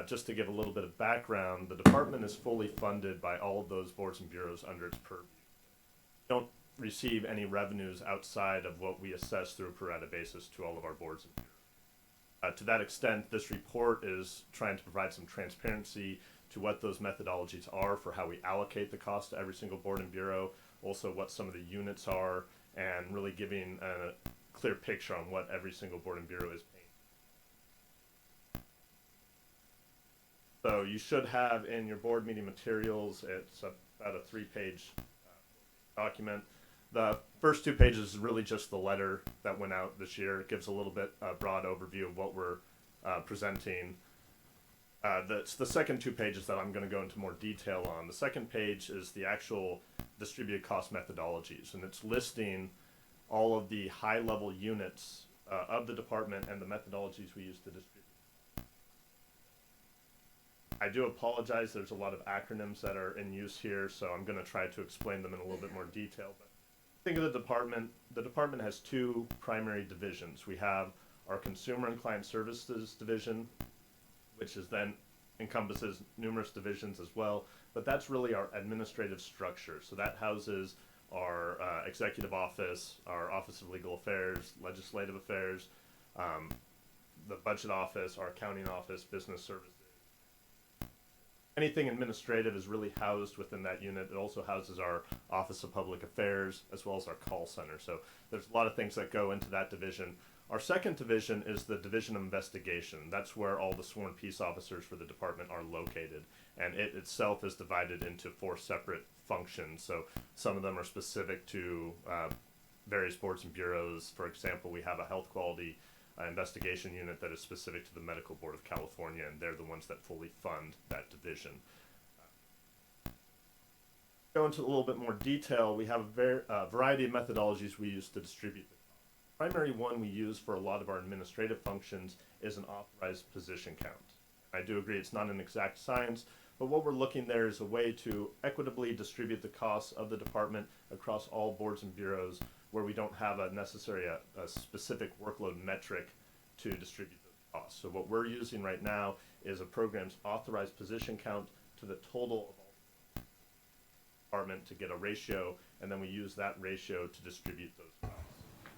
Just to give a little bit of background, the department is fully funded by all of those boards and bureaus under its purview. We don't receive any revenues outside of what we assess through a pro rata basis to all of our boards and bureaus. To that extent, this report is trying to provide some transparency to what those methodologies are for how we allocate the cost to every single board and bureau, also what some of the units are, and really giving a clear picture on what every single board and bureau is paying. So you should have in your board meeting materials, it's about a 3-page document. The first 2 pages is really just the letter that went out this year. It gives a little bit broad overview of what we're presenting. It's the second 2 pages that I'm going to go into more detail on. The second page is the actual distributed cost methodologies, and it's listing all of the high-level units of the department and the methodologies we use to distribute. I do apologize, there's a lot of acronyms that are in use here, so I'm going to try to explain them in a little bit more detail. But think of the department has 2 primary divisions. We have our Consumer and Client Services division, which is then encompasses numerous divisions as well, but that's really our administrative structure. So that houses our executive office, our Office of Legal Affairs, Legislative Affairs, the budget office, our accounting office, business services. Anything administrative is really housed within that unit. It also houses our Office of Public Affairs as well as our call center. So there's a lot of things that go into that division. Our second division is the Division of Investigation. That's where all the sworn peace officers for the department are located. And it itself is divided into 4 separate functions. So some of them are specific to various boards and bureaus. For example, we have a health quality investigation unit that is specific to the Medical Board of California, and they're the ones that fully fund that division. Go into a little bit more detail. We have a variety of methodologies we use to distribute. The primary one we use for a lot of our administrative functions is an authorized position count. I do agree it's not an exact science, but what we're looking there is a way to equitably distribute the costs of the department across all boards and bureaus where we don't have a specific workload metric to distribute those costs. So what we're using right now is a program's authorized position count to the total of all the department to get a ratio, and then we use that ratio to distribute those costs.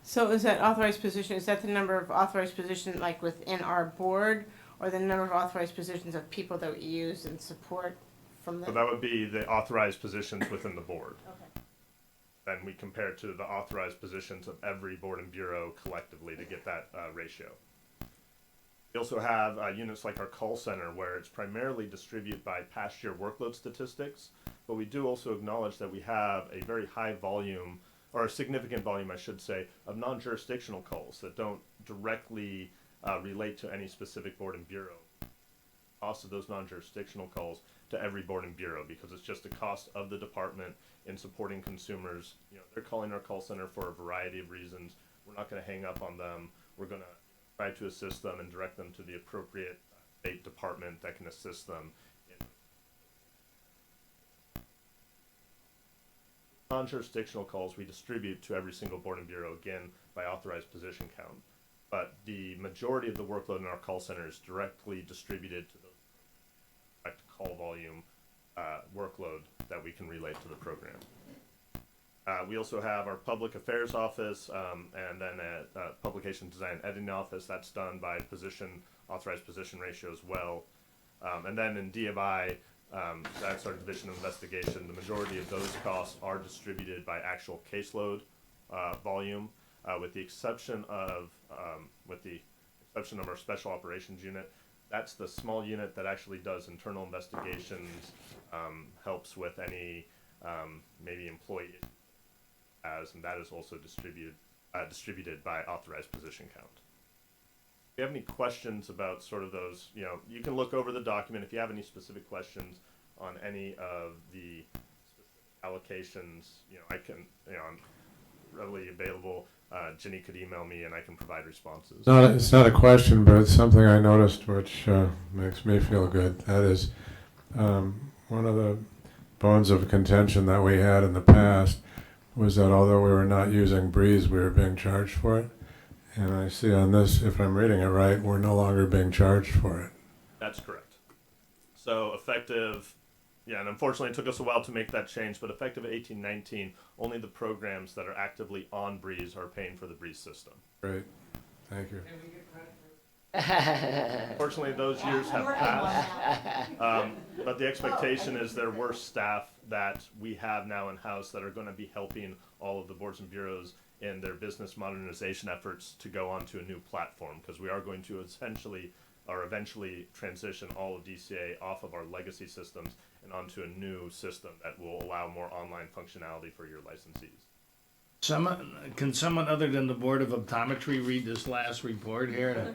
So is that authorized position, is that the number of authorized positions like within our board, or the number of authorized positions of people that we use and support from the? So that would be the authorized positions within the board. Okay. Then we compare it to the authorized positions of every board and bureau collectively to get that ratio. We also have units like our call center where it's primarily distributed by past year workload statistics, but we do also acknowledge that we have a very high volume, or a significant volume I should say, of non-jurisdictional calls that don't directly relate to any specific board and bureau. Cost of those non-jurisdictional calls to every board and bureau, because it's just the cost of the department in supporting consumers. You know, they're calling our call center for a variety of reasons. We're not going to hang up on them. We're going to try to assist them and direct them to the appropriate state department that can assist them in non-jurisdictional calls. We distribute to every single board and bureau, again by authorized position count. But the majority of the workload in our call center is directly distributed to those direct call volume workload that we can relate to the program. We also have our public affairs office and then a publication design editing office. That's done by authorized position ratio as well. And then in DFI, that's our Division of Investigation. The majority of those costs are distributed by actual caseload volume. With the exception of our Special Operations Unit. That's the small unit that actually does internal investigations, helps with any maybe employee and that is also distributed by authorized position count. If you have any questions about sort of those, you know, you can look over the document. If you have any specific questions on any of the specific allocations, you know, I'm readily available. Ginny could email me and I can provide responses. No, it's not a question, but it's something I noticed which makes me feel good. That is one of the bones of contention that we had in the past was that although we were not using Breeze, we were being charged for it. And I see on this, if I'm reading it right, we're no longer being charged for it. That's correct. So effective, yeah, and unfortunately it took us a while to make that change, but effective 1819, only the programs that are actively on Breeze are paying for the Breeze system. Great. Thank you. Unfortunately, those years have passed. But the expectation is there were staff that we have now in-house that are going to be helping all of the boards and bureaus in their business modernization efforts to go onto a new platform, because we are going to eventually transition all of DCA off of our legacy systems and onto a new system that will allow more online functionality for your licensees. Can someone other than the Board of Optometry read this last report here?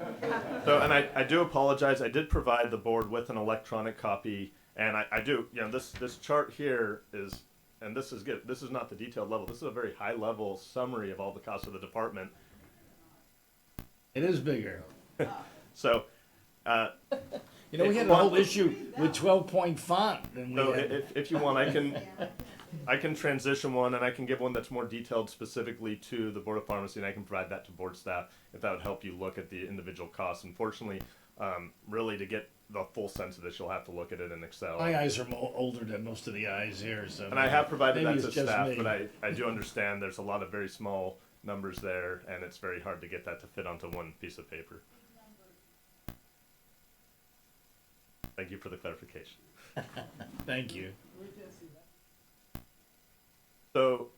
So, and I do apologize. I did provide the board with an electronic copy, and I do, you know, this chart here is, and this is good. This is not the detailed level. This is a very high level summary of all the costs of the department. It is bigger. So, you know, we had a whole issue with 12-point font. So if you want, I can transition one, and I can give one that's more detailed specifically to the Board of Pharmacy, and I can provide that to board staff if that would help you look at the individual costs. Unfortunately, really to get the full sense of this, you'll have to look at it in Excel. My eyes are older than most of the eyes here. So and I have provided that to staff, me. but I do understand there's a lot of very small numbers there, and it's very hard to get that to fit onto one piece of paper. Thank you for the clarification. Thank you. So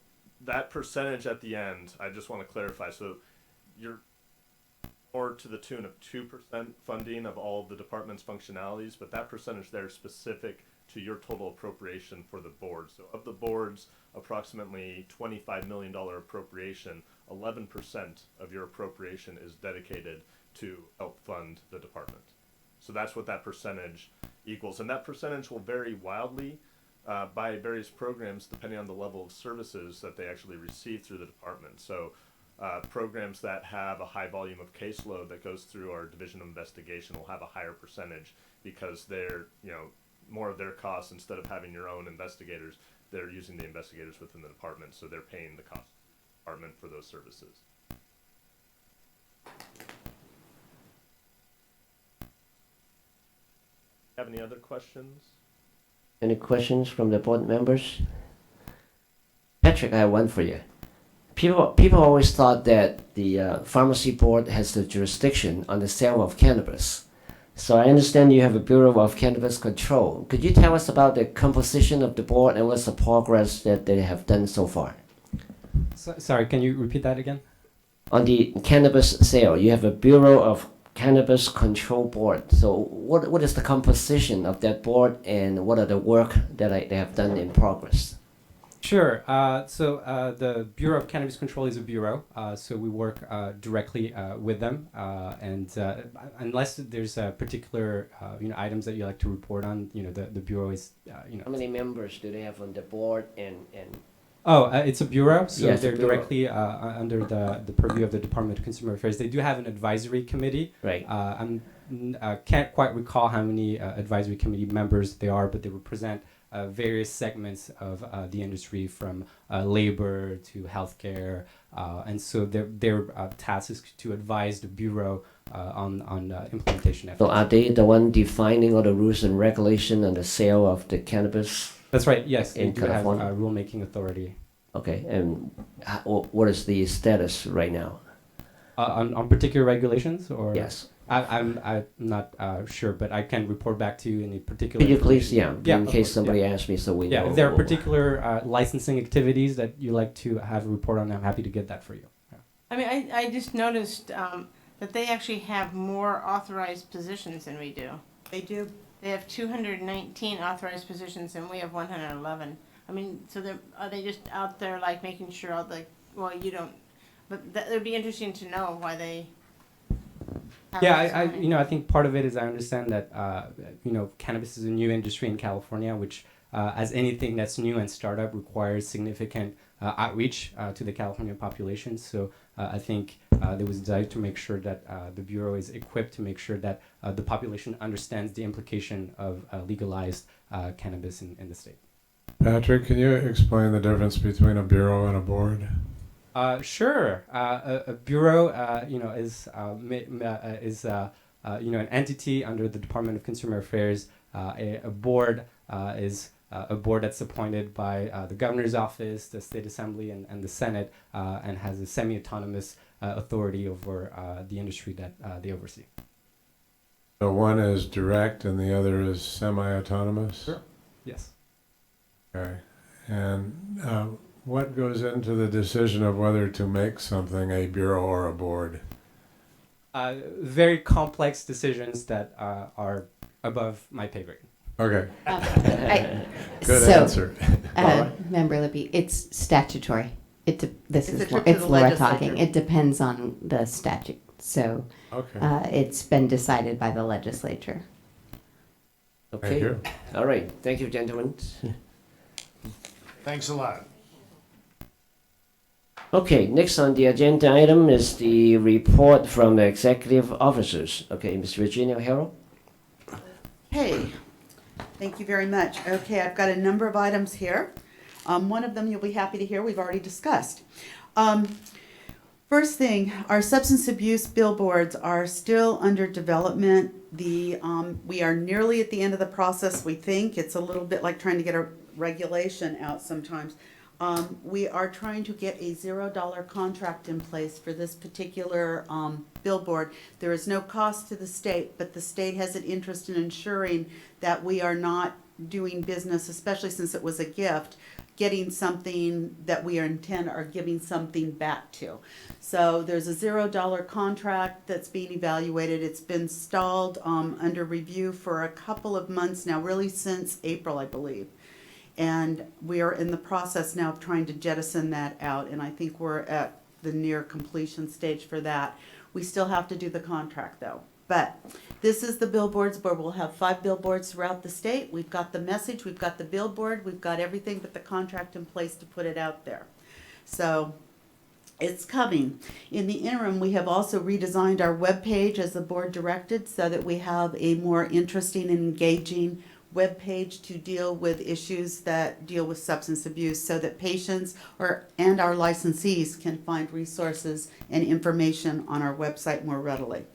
that percentage at the end, I just want to clarify. So or to the tune of 2% funding of all of the department's functionalities, but that percentage there is specific to your total appropriation for the board. So of the board's approximately $25 million appropriation, 11% of your appropriation is dedicated to help fund the department. So that's what that percentage equals. And that percentage will vary wildly by various programs depending on the level of services that they actually receive through the department. So programs that have a high volume of caseload that goes through our Division of Investigation will have a higher percentage because they're, more of their costs, instead of having your own investigators, they're using the investigators within the department, so they're paying the cost of the department for those services. Have any other questions? Any questions from the board members? Patrick, I have one for you. People always thought that the pharmacy board has the jurisdiction on the sale of cannabis. So I understand you have a Bureau of Cannabis Control. Could you tell us about the composition of the board and what's the progress that they have done so far? Sorry, can you repeat that again? On the cannabis sale, you have a Bureau of Cannabis Control Board. So what is the composition of that board and what are the work that they have done in progress? Sure. So the Bureau of Cannabis Control is a bureau. So we work directly with them, and unless there's particular items that you like to report on, the bureau is How many members do they have on the board and it's a bureau, so Yes, they're a bureau. directly under the purview of the Department of Consumer Affairs. They do have an advisory committee. Right. I can't quite recall how many advisory committee members they are, but they represent various segments of the industry, from labor to healthcare, and so their task is to advise the bureau on implementation efforts. So are they the one defining all the rules and regulation on the sale of the cannabis? That's right. Yes, they in do have California? rulemaking authority. Okay, and what is the status right now? On particular regulations, or Yes. I'm not sure, but I can report back to you in a particular. Could you please, information. in of case course, somebody yeah. asks me, so we Yeah, know. if there are particular licensing activities that you like to have a report on, I'm happy to get that for you. Yeah. I mean, I just noticed that they actually have more authorized positions than we do. They do. They have 219 authorized positions and we have 111. I mean, so are they just out there like making sure all the, well, you don't, but it would be interesting to know why they have Yeah, so many. I think part of it is I understand that, cannabis is a new industry in California, which, as anything that's new and startup, requires significant outreach to the California population. So I think there was a desire to make sure that the Bureau is equipped to make sure that the population understands the implication of legalized cannabis in the state. Patrick, can you explain the difference between a bureau and a board? Sure. A bureau, is an entity under the Department of Consumer Affairs. A board is a board that's appointed by the governor's office, the state assembly, and the Senate, and has a semi-autonomous authority over the industry that they oversee. So one is direct and the other is semi-autonomous? Sure. Yes. Okay. And what goes into the decision of whether to make something a bureau or a board? Very complex decisions that are above my pay grade. Okay. Good So, answer. Member Libby, it's statutory. This It's is a trip to it's the Laura legislature. talking. It depends on the statute. So Okay. it's been decided by the legislature. Okay. Thank you. All right. Thank you, gentlemen. Thanks a lot. Okay, next on the agenda item is the report from the executive officers. Okay, Ms. Virginia Harrell. Hey, thank you very much. Okay, I've got a number of items here. One of them you'll be happy to hear we've already discussed. First thing, our substance abuse billboards are still under development. We are nearly at the end of the process, we think. It's a little bit like trying to get a regulation out sometimes. We are trying to get a $0 contract in place for this particular billboard. There is no cost to the state, but the state has an interest in ensuring that we are not doing business, especially since it was a gift, getting something that we are giving something back to. So there's a $0 contract that's being evaluated. It's been stalled under review for a couple of months now, really since April, I believe. And we are in the process now of trying to jettison that out, and I think we're at the near completion stage for that. We still have to do the contract though. But this is the billboards board. We'll have 5 billboards throughout the state. We've got the message, we've got the billboard, we've got everything but the contract in place to put it out there. So it's coming. In the interim, we have also redesigned our webpage as the board directed so that we have a more interesting and engaging webpage to deal with issues that deal with substance abuse so that patients and our licensees can find resources and information on our website more readily.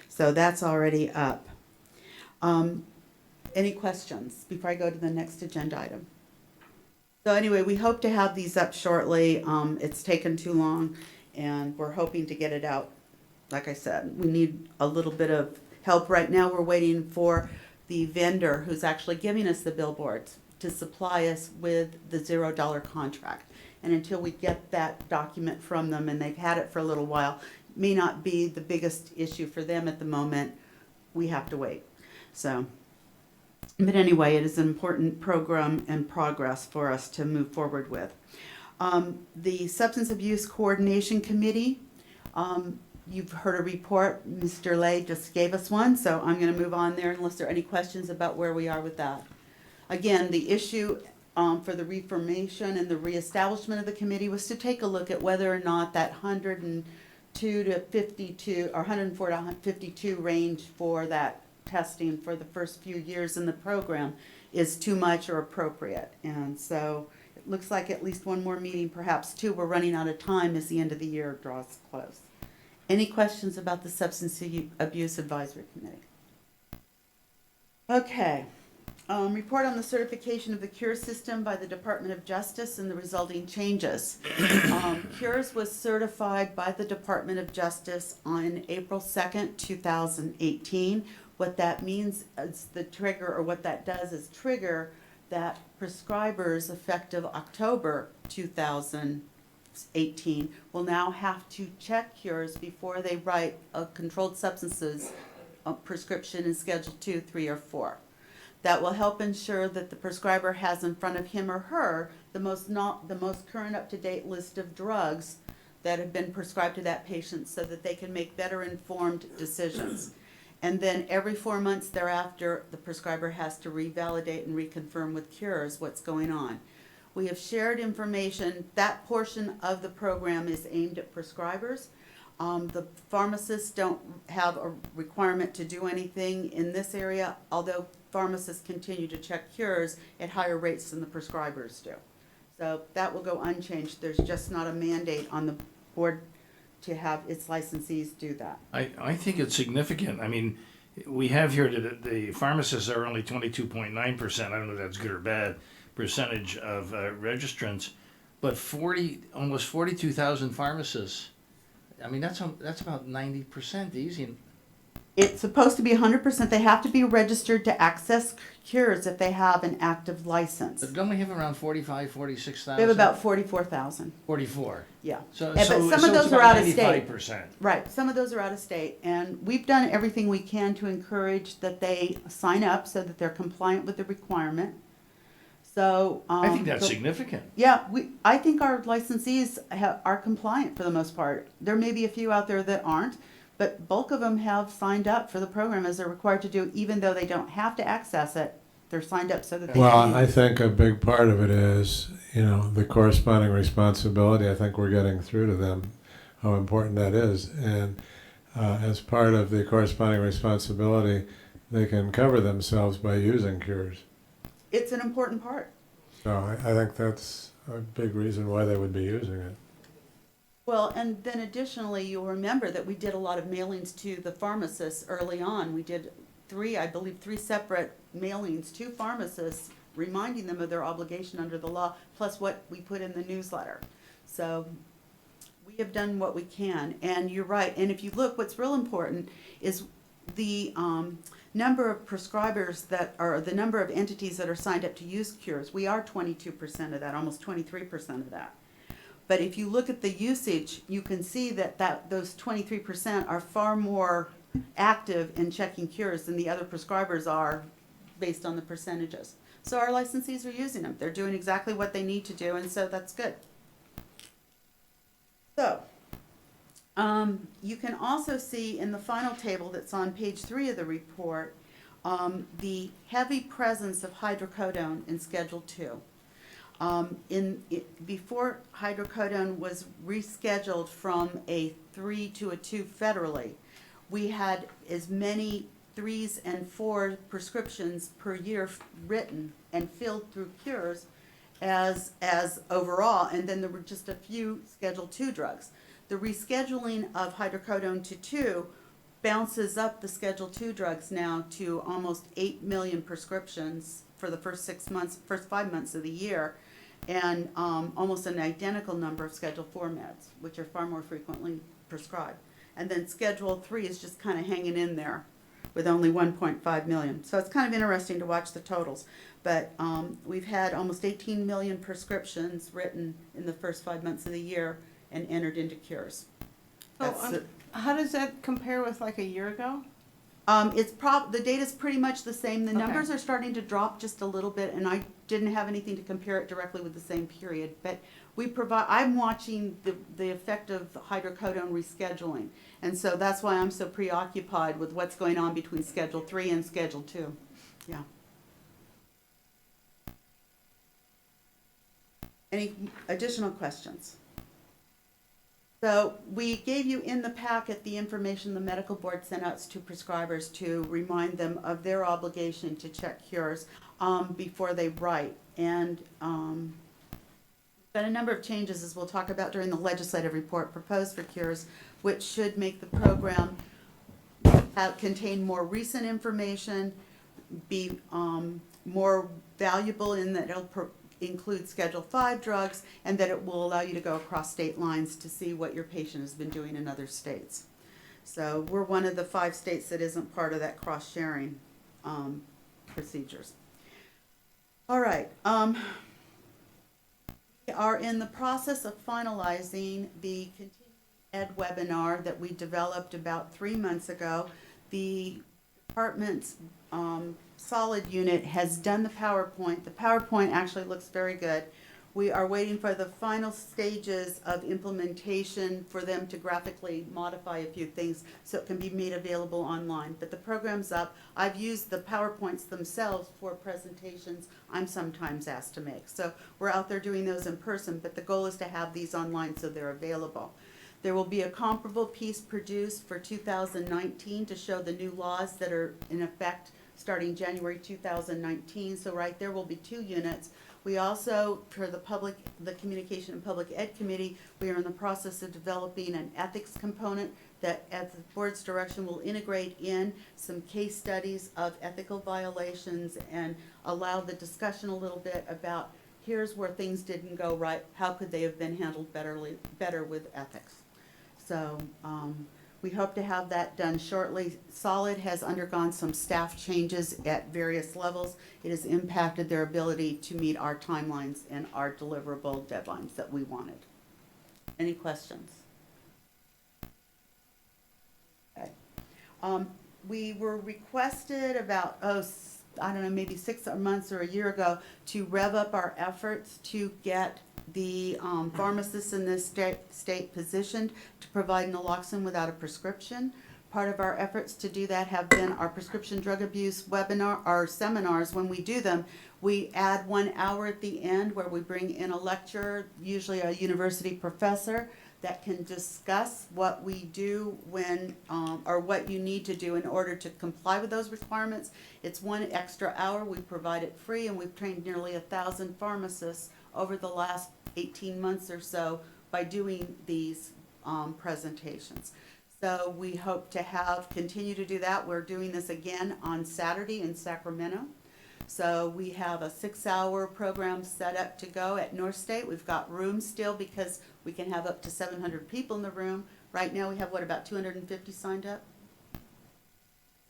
So that's already up. Any questions before I go to the next agenda item? So anyway, we hope to have these up shortly. It's taken too long, and we're hoping to get it out. Like I said, we need a little bit of help right now. We're waiting for the vendor who's actually giving us the billboards to supply us with the $0 contract. And until we get that document from them, and they've had it for a little while, may not be the biggest issue for them at the moment. We have to wait. So, but anyway, it is an important program and progress for us to move forward with. The Substance Abuse Coordination Committee, you've heard a report. Mr. Lay just gave us one, so I'm going to move on there unless there are any questions about where we are with that. Again, the issue for the reformation and the reestablishment of the committee was to take a look at whether or not that 102 to 52 or 104 to 52 range for that testing for the first few years in the program is too much or appropriate. And so it looks like at least one more meeting, perhaps 2. We're running out of time as the end of the year draws close. Any questions about the Substance Abuse Advisory Committee? Okay. Report on the certification of the CURE system by the Department of Justice and the resulting changes. CURES was certified by the Department of Justice on April 2nd, 2018. What that means is the trigger, or what that does is trigger that prescribers effective October 2018 will now have to check CURES before they write a controlled substances prescription in Schedule 2, 3, or 4. That will help ensure that the prescriber has in front of him or her the most current up-to-date list of drugs that have been prescribed to that patient so that they can make better informed decisions. And then every 4 months thereafter, the prescriber has to revalidate and reconfirm with CURES what's going on. We have shared information. That portion of the program is aimed at prescribers. The pharmacists don't have a requirement to do anything in this area, although pharmacists continue to check CURES at higher rates than the prescribers do. So that will go unchanged. There's just not a mandate on the board to have its licensees do that. I think it's significant. I mean, we have here that the pharmacists are only 22.9%. I don't know if that's good or bad percentage of registrants, but almost 42,000 pharmacists. I mean, that's about 90% easy. It's supposed to be 100%. They have to be registered to access CURES if they have an active license. But don't we have around 45, 46,000? We have about 44,000. 44. Yeah. But some of those are out of state. 95%. Right. Some of those are out of state. And we've done everything we can to encourage that they sign up so that they're compliant with the requirement. So I think that's significant. Yeah, I think our licensees are compliant for the most part. There may be a few out there that aren't, but bulk of them have signed up for the program as they're required to do, even though they don't have to access it. They're signed up so that they Well, can. I think a big part of it is, the corresponding responsibility. I think we're getting through to them how important that is. And as part of the corresponding responsibility, they can cover themselves by using CURES. It's an important part. So I think that's a big reason why they would be using it. Well, and then additionally, you'll remember that we did a lot of mailings to the pharmacists early on. We did three separate mailings to pharmacists, reminding them of their obligation under the law, plus what we put in the newsletter. So we have done what we can. And you're right. And if you look, what's real important is the number of prescribers that are, the number of entities that are signed up to use Cures, we are 22% of that, almost 23% of that. But if you look at the usage, you can see that those 23% are far more active in checking Cures than the other prescribers are based on the percentages. So our licensees are using them. They're doing exactly what they need to do, and so that's good. So, you can also see in the final table that's on page 3 of the report, the heavy presence of hydrocodone in Schedule 2. Before hydrocodone was rescheduled from a 3 to a 2 federally, we had as many 3s and 4 prescriptions per year written and filled through Cures as overall, and then there were just a few Schedule 2 drugs. The rescheduling of hydrocodone to 2 bounces up the Schedule 2 drugs now to almost 8 million prescriptions for the first 5 months of the year, and almost an identical number of Schedule 4 meds, which are far more frequently prescribed. And then Schedule 3 is just kind of hanging in there with only 1.5 million. So it's kind of interesting to watch the totals. But we've had almost 18 million prescriptions written in the first 5 months of the year and entered into Cures. How does that compare with like a year ago? The data's pretty much the same. The Okay. numbers are starting to drop just a little bit, and I didn't have anything to compare it directly with the same period. But I'm watching the effect of hydrocodone rescheduling, and so that's why I'm so preoccupied with what's going on between Schedule 3 and Schedule 2. Yeah. Any additional questions? So we gave you in the packet the information the medical board sent out to prescribers to remind them of their obligation to check Cures before they write. And got a number of changes, as we'll talk about during the legislative report, proposed for Cures, which should make the program contain more recent information, be more valuable in that it'll include Schedule 5 drugs, and that it will allow you to go across state lines to see what your patient has been doing in other states. So we're one of the 5 states that isn't part of that cross-sharing procedures. All right. We are in the process of finalizing the Continuing Ed webinar that we developed about 3 months ago. The department's solid unit has done the PowerPoint. The PowerPoint actually looks very good. We are waiting for the final stages of implementation for them to graphically modify a few things so it can be made available online. But the program's up. I've used the PowerPoints themselves for presentations I'm sometimes asked to make. So we're out there doing those in person, but the goal is to have these online so they're available. There will be a comparable piece produced for 2019 to show the new laws that are in effect starting January 2019. So right there will be 2 units. We also, for the Communication and Public Ed Committee, we are in the process of developing an ethics component that, at the board's direction, will integrate in some case studies of ethical violations and allow the discussion a little bit about here's where things didn't go right, how could they have been handled better with ethics. So we hope to have that done shortly. Solid has undergone some staff changes at various levels. It has impacted their ability to meet our timelines and our deliverable deadlines that we wanted. Any questions? Okay. We were requested about, I don't know, maybe 6 months or a year ago to rev up our efforts to get the pharmacists in this state positioned to provide naloxone without a prescription. Part of our efforts to do that have been our prescription drug abuse webinar, our seminars. When we do them, we add 1 hour at the end where we bring in a lecturer, usually a university professor, that can discuss what we do when, or what you need to do in order to comply with those requirements. It's 1 extra hour. We provide it free, and we've trained nearly 1,000 pharmacists over the last 18 months or so by doing these presentations. So we hope to continue to do that. We're doing this again on Saturday in Sacramento. So we have a 6-hour program set up to go at North State. We've got room still because we can have up to 700 people in the room. Right now we have, about 250 signed up?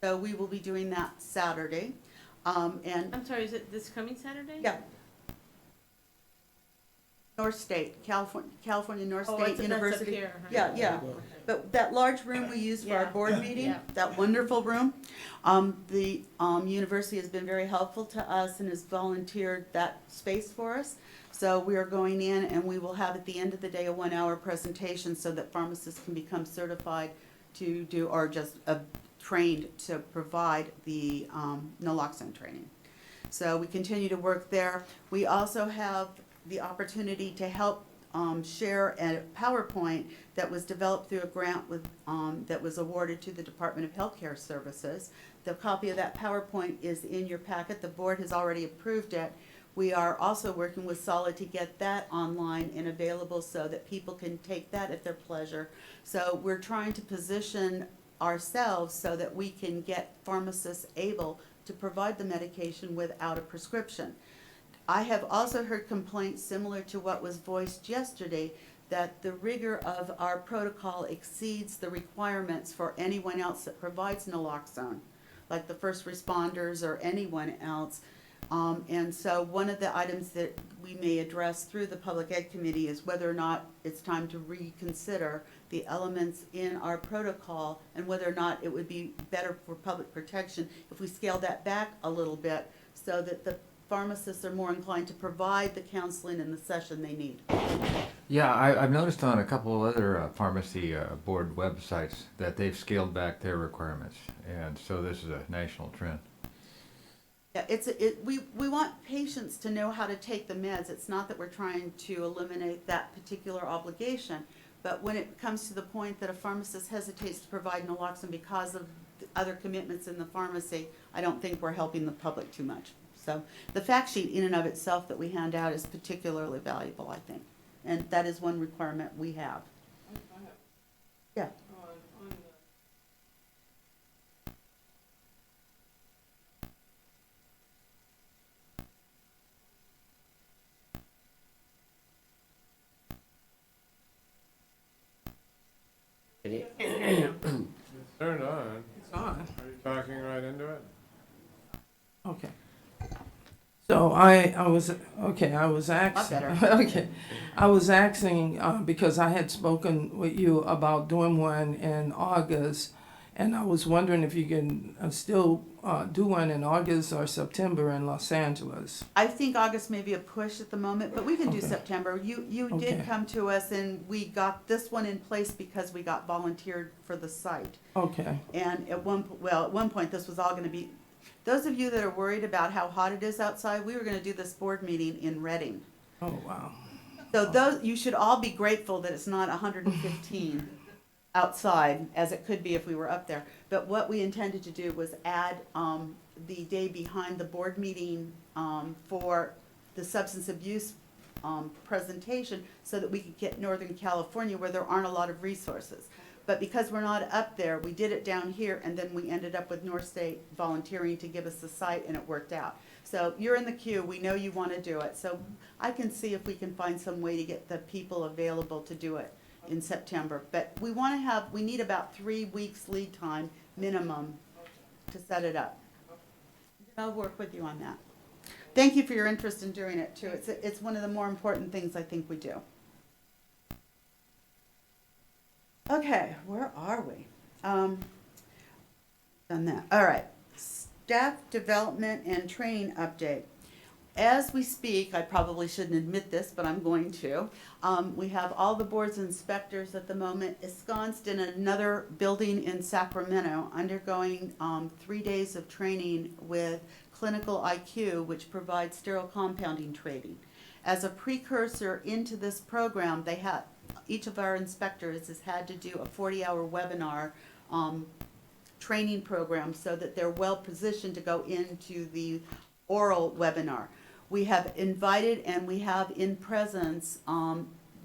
So we will be doing that Saturday. And I'm sorry, is it this coming Saturday? yeah. North State, California North Oh, State that's up University. here, huh? Yeah, yeah. But that large room we use for our Yeah. board meeting, Yeah. that wonderful room, the university has been very helpful to us and has volunteered that space for us. So we are going in and we will have at the end of the day a 1-hour presentation so that pharmacists can become certified to do, or just trained to provide the naloxone training. So we continue to work there. We also have the opportunity to help share a PowerPoint that was developed through a grant with, that was awarded to the Department of Healthcare Services. The copy of that PowerPoint is in your packet. The board has already approved it. We are also working with Solid to get that online and available so that people can take that at their pleasure. So we're trying to position ourselves so that we can get pharmacists able to provide the medication without a prescription. I have also heard complaints similar to what was voiced yesterday, that the rigor of our protocol exceeds the requirements for anyone else that provides naloxone, like the first responders or anyone else. And so one of the items that we may address through the Public Ed Committee is whether or not it's time to reconsider the elements in our protocol and whether or not it would be better for public protection if we scale that back a little bit so that the pharmacists are more inclined to provide the counseling and the session they need. Yeah, I've noticed on a couple of other pharmacy board websites that they've scaled back their requirements, and so this is a national trend. Yeah, we want patients to know how to take the meds. It's not that we're trying to eliminate that particular obligation, but when it comes to the point that a pharmacist hesitates to provide naloxone because of the other commitments in the pharmacy, I don't think we're helping the public too much. So the fact sheet in and of itself that we hand out is particularly valuable, I think. And that is one requirement we have. Yeah. Turn on. It's on. Are you talking right into it? Okay. So I was asking. better. Okay, I was asking because I had spoken with you about doing one in August, and I was wondering if you can still do one in August or September in Los Angeles. I think August may be a push at the moment, but we can do Okay. September. You Okay. did come to us and we got this one in place because we got volunteered for the site. Okay. And at one point, this was all gonna be, those of you that are worried about how hot it is outside, we were gonna do this board meeting in Reading. Oh wow. So those, you should all be grateful that it's not 115 outside, as it could be if we were up there. But what we intended to do was add the day behind the board meeting for the substance abuse presentation so that we could get Northern California where there aren't a lot of resources. But because we're not up there, we did it down here, and then we ended up with North State volunteering to give us the site, and it worked out. So you're in the queue. We know you want to do it. So I can see if we can find some way to get the people available to do it in September. But we want to have, we need about 3 weeks lead time minimum to set it up. I'll work with you on that. Thank you for your interest in doing it too. It's one of the more important things I think we do. Okay, where are we? Done that. All right. Staff development and training update. As we speak, I probably shouldn't admit this, but I'm going to. We have all the board's inspectors at the moment ensconced in another building in Sacramento, undergoing 3 days of training with Clinical IQ, which provides sterile compounding training. As a precursor into this program, they had, each of our inspectors has had to do a 40-hour webinar training program so that they're well positioned to go into the oral webinar. We have invited and we have in presence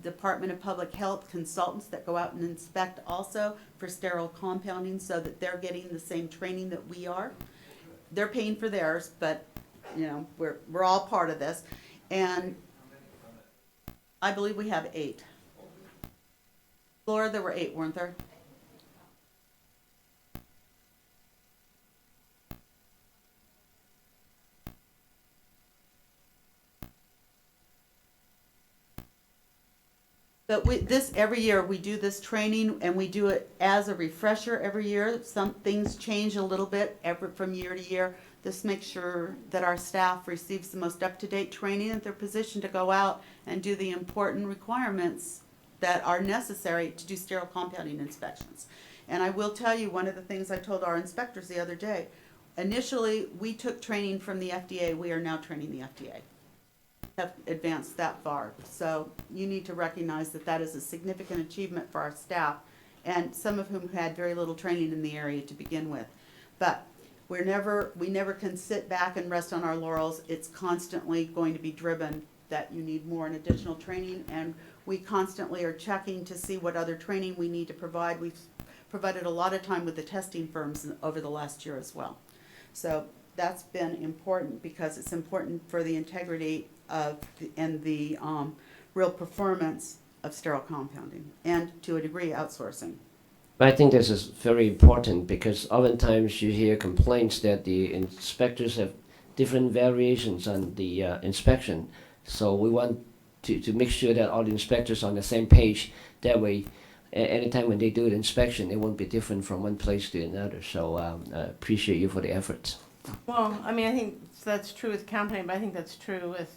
Department of Public Health consultants that go out and inspect also for sterile compounding so that they're getting the same training that we are. They're paying for theirs, but you know, we're all part of this. And I believe we have 8. Laura, there were 8, weren't there? But every year, we do this training, and we do it as a refresher every year. Some things change a little bit from year to year. This makes sure that our staff receives the most up-to-date training, and they're positioned to go out and do the important requirements that are necessary to do sterile compounding inspections. And I will tell you, one of the things I told our inspectors the other day, initially, we took training from the FDA. We are now training the FDA. Have advanced that far. So you need to recognize that that is a significant achievement for our staff, and some of whom had very little training in the area to begin with. But we never can sit back and rest on our laurels. It's constantly going to be driven that you need more and additional training, and we constantly are checking to see what other training we need to provide. We've provided a lot of time with the testing firms over the last year as well. So that's been important, because it's important for the integrity of the real performance of sterile compounding, and to a degree outsourcing. I think this is very important, because oftentimes you hear complaints that the inspectors have different variations on the inspection. So we want to make sure that all the inspectors are on the same page. That way, anytime when they do the inspection, it won't be different from one place to another. So I appreciate you for the efforts. Well, I mean, I think that's true with compounding, but I think that's true with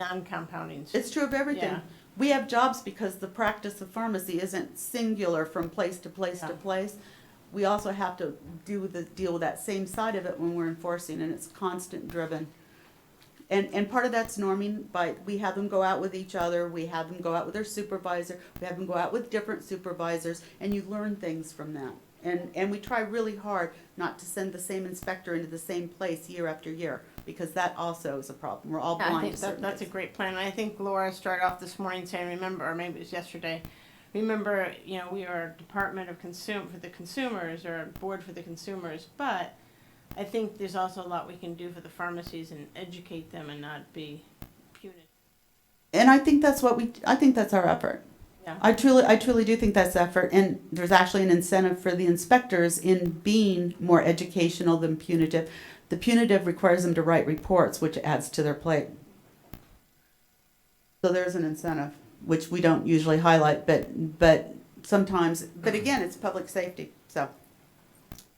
non-compounding. It's true of everything. Yeah. We have jobs because the practice of pharmacy isn't singular from place to place to place. We also have to deal with that same side of it when we're enforcing, and it's constant driven. And part of that's norming, but we have them go out with each other, we have them go out with their supervisor, we have them go out with different supervisors, and you learn things from that. And we try really hard not to send the same inspector into the same place year after year, because that also is a problem. We're all Yeah, I blind think to certain that's a things. great plan. And I think Laura started off this morning saying, remember, or maybe it was yesterday, remember, you know, we are a department of for the consumers, or a board for the consumers, but I think there's also a lot we can do for the pharmacies and educate them and not be punitive. And I think that's our effort. Yeah. I truly do think that's effort, and there's actually an incentive for the inspectors in being more educational than punitive. The punitive requires them to write reports, which adds to their plate. So there's an incentive, which we don't usually highlight, but sometimes, but again, it's public safety. So,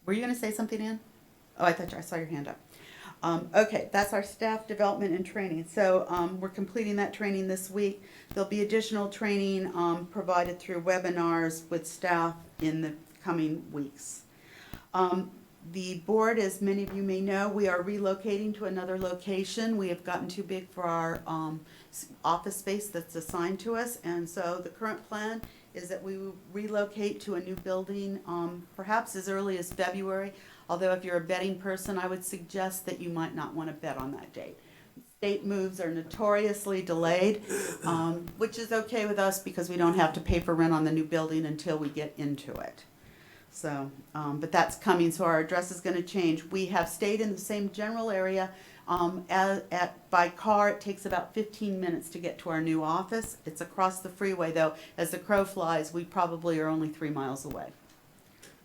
were you going to say something, Ann? Oh, I saw your hand up. Okay, that's our staff development and training. So we're completing that training this week. There'll be additional training provided through webinars with staff in the coming weeks. The board, as many of you may know, we are relocating to another location. We have gotten too big for our office space that's assigned to us, and so the current plan is that we will relocate to a new building perhaps as early as February. Although if you're a betting person, I would suggest that you might not want to bet on that date. State moves are notoriously delayed, which is okay with us because we don't have to pay for rent on the new building until we get into it. So, but that's coming, so our address is going to change. We have stayed in the same general area. By car, it takes about 15 minutes to get to our new office. It's across the freeway, though. As the crow flies, we probably are only 3 miles away.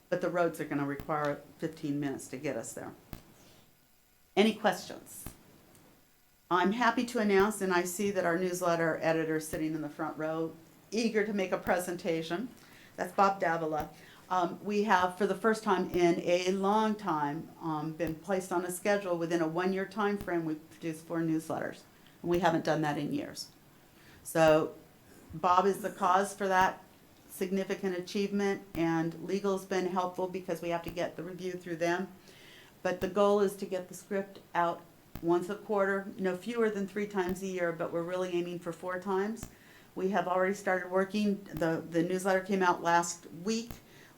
But the roads are going to require 15 minutes to get us there. Any questions? I'm happy to announce, and I see that our newsletter editor is sitting in the front row, eager to make a presentation. That's Bob Davila. We have, for the first time in a long time, been placed on a schedule within a 1-year time frame. We've produced 4 newsletters, and we haven't done that in years. So Bob is the cause for that significant achievement, and legal's been helpful because we have to get the review through them. But the goal is to get the script out once a quarter, no fewer than 3 times a year, but we're really aiming for 4 times. We have already started working. The newsletter came out last week.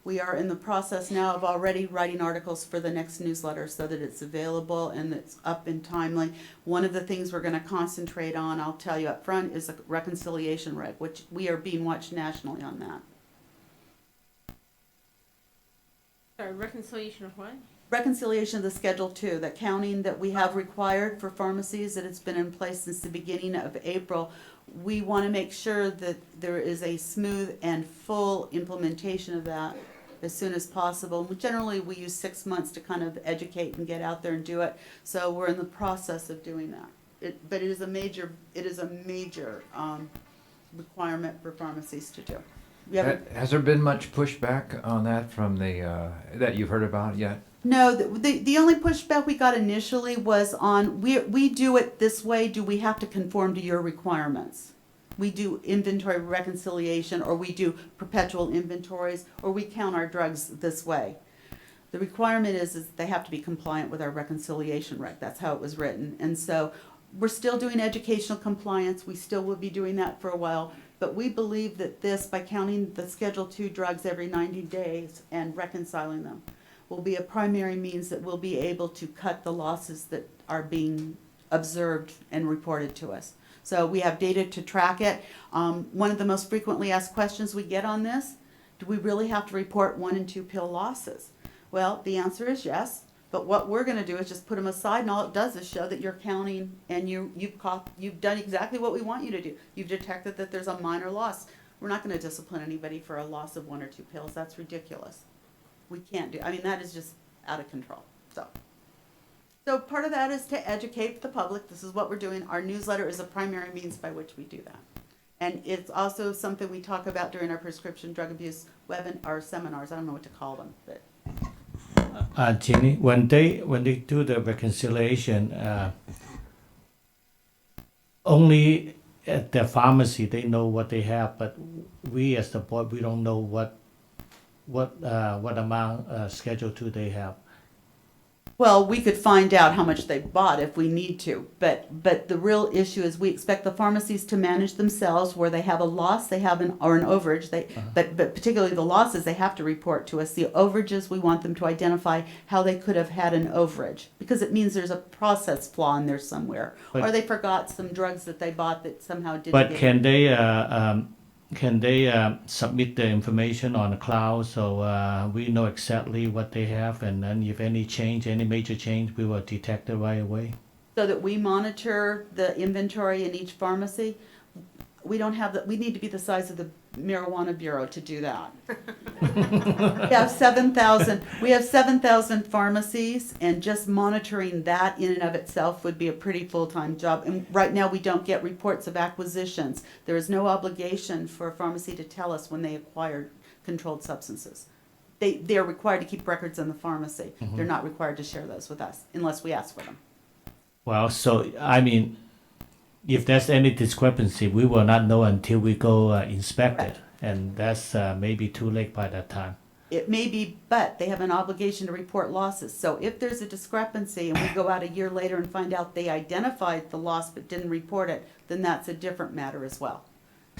We are in the process now of already writing articles for the next newsletter so that it's available and it's up and timely. One of the things we're going to concentrate on, I'll tell you up front, is a reconciliation reg, which we are being watched nationally on that. Sorry, reconciliation of what? Reconciliation of the Schedule 2, the counting that we have required for pharmacies, that it's been in place since the beginning of April. We want to make sure that there is a smooth and full implementation of that as soon as possible. Generally, we use 6 months to kind of educate and get out there and do it. So we're in the process of doing that. But it is a major requirement for pharmacies to do. We haven't- Has there been much pushback on that from the, that you've heard about yet? No, the only pushback we got initially was on, we do it this way, do we have to conform to your requirements? We do inventory reconciliation, or we do perpetual inventories, or we count our drugs this way. The requirement is they have to be compliant with our reconciliation rec, that's how it was written. And so we're still doing educational compliance, we still will be doing that for a while, but we believe that this, by counting the Schedule II drugs every 90 days and reconciling them, will be a primary means that we'll be able to cut the losses that are being observed and reported to us. So we have data to track it. One of the most frequently asked questions we get on this, do we really have to report 1 and 2 pill losses? Well, the answer is yes, but what we're gonna do is just put them aside, and all it does is show that you're counting and you've done exactly what we want you to do. You've detected that there's a minor loss. We're not gonna discipline anybody for a loss of 1 or 2 pills, that's ridiculous. We can't do, I mean, that is just out of control, So part of that is to educate the public. This is what we're doing. Our newsletter is a primary means by which we do that. And it's also something we talk about during our prescription drug abuse our seminars. I don't know what to call them, but. Jenny, when they do the reconciliation, only at the pharmacy they know what they have, but we as the board, we don't know what amount Schedule II they have. Well, we could find out how much they bought if we need to, but the real issue is we expect the pharmacies to manage themselves. Where they have a loss, they have an overage. But particularly the losses, they have to report to us. The overages, we want them to identify how they could have had an overage, because it means there's a process flaw in there somewhere, or they forgot some drugs that they bought that somehow didn't. But can they submit the information on the cloud so we know exactly what they have, and then if any major change, we will detect it right away? So that we monitor the inventory in each pharmacy. We don't have we need to be the size of the marijuana bureau to do that. We have 7,000 pharmacies, and just monitoring that in and of itself would be a pretty full-time job. And right now we don't get reports of acquisitions. There is no obligation for a pharmacy to tell us when they acquired controlled substances. They are required to keep records in the pharmacy. Mm-hmm. They're not required to share those with us unless we ask for them. Well, so I mean, if there's any discrepancy, we will not know until we go inspect it, and that's maybe too late by that time. It may be, but they have an obligation to report losses. So if there's a discrepancy and we go out a year later and find out they identified the loss but didn't report it, then that's a different matter as well.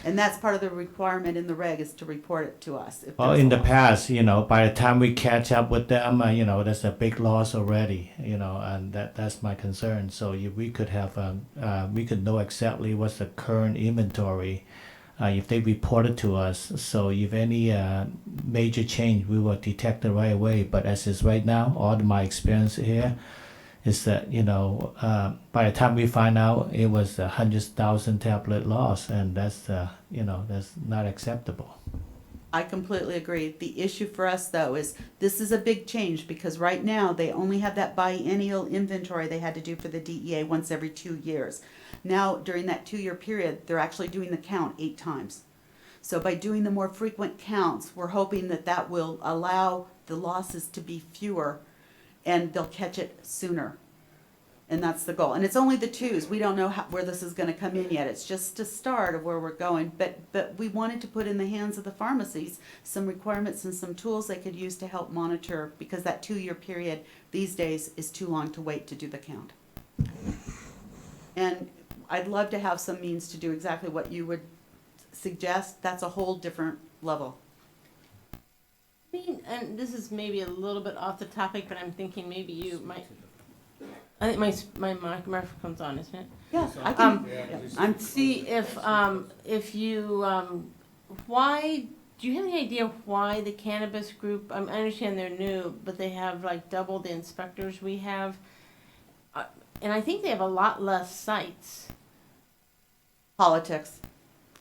And that's part of the requirement in the reg, is to report it to us. Well, in the past, by the time we catch up with them, there's a big loss already, and that's my concern. So we could have, we could know exactly what's the current inventory if they report it to us. So if any major change, we will detect it right away. But as is right now, all of my experience here is that, by the time we find out, it was 100,000 tablet loss, and that's, that's not acceptable. I completely agree. The issue for us, though, is this is a big change, because right now they only have that biennial inventory they had to do for the DEA once every 2 years. Now, during that 2-year period, they're actually doing the count 8 times. So by doing the more frequent counts, we're hoping that that will allow the losses to be fewer, and they'll catch it sooner. And that's the goal. And it's only the 2s. We don't know where this is going to come in yet. It's just a start of where we're going. But we wanted to put in the hands of the pharmacies some requirements and some tools they could use to help monitor, because that 2-year period these days is too long to wait to do the count. And I'd love to have some means to do exactly what you would suggest. That's a whole different level. I mean, and this is maybe a little bit off the topic, but I'm thinking maybe you might. I think my microphone's on, isn't it? Yeah, I can. See if you why do you have any idea why the cannabis group? I understand they're new, but they have like double the inspectors we have, and I think they have a lot less sites. Politics.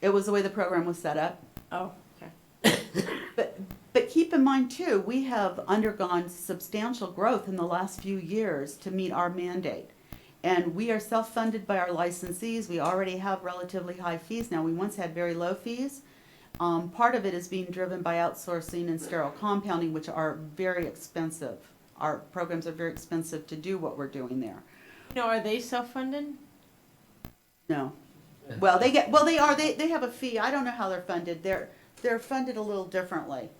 It was the way the program was set up. Oh, okay. But keep in mind, too, we have undergone substantial growth in the last few years to meet our mandate. And we are self-funded by our licensees. We already have relatively high fees. Now, we once had very low fees. Part of it is being driven by outsourcing and sterile compounding, which are very expensive. Our programs are very expensive to do what we're doing there. No, are they self-funded? No. Well, they have a fee. I don't know how they're funded. They're funded a little differently.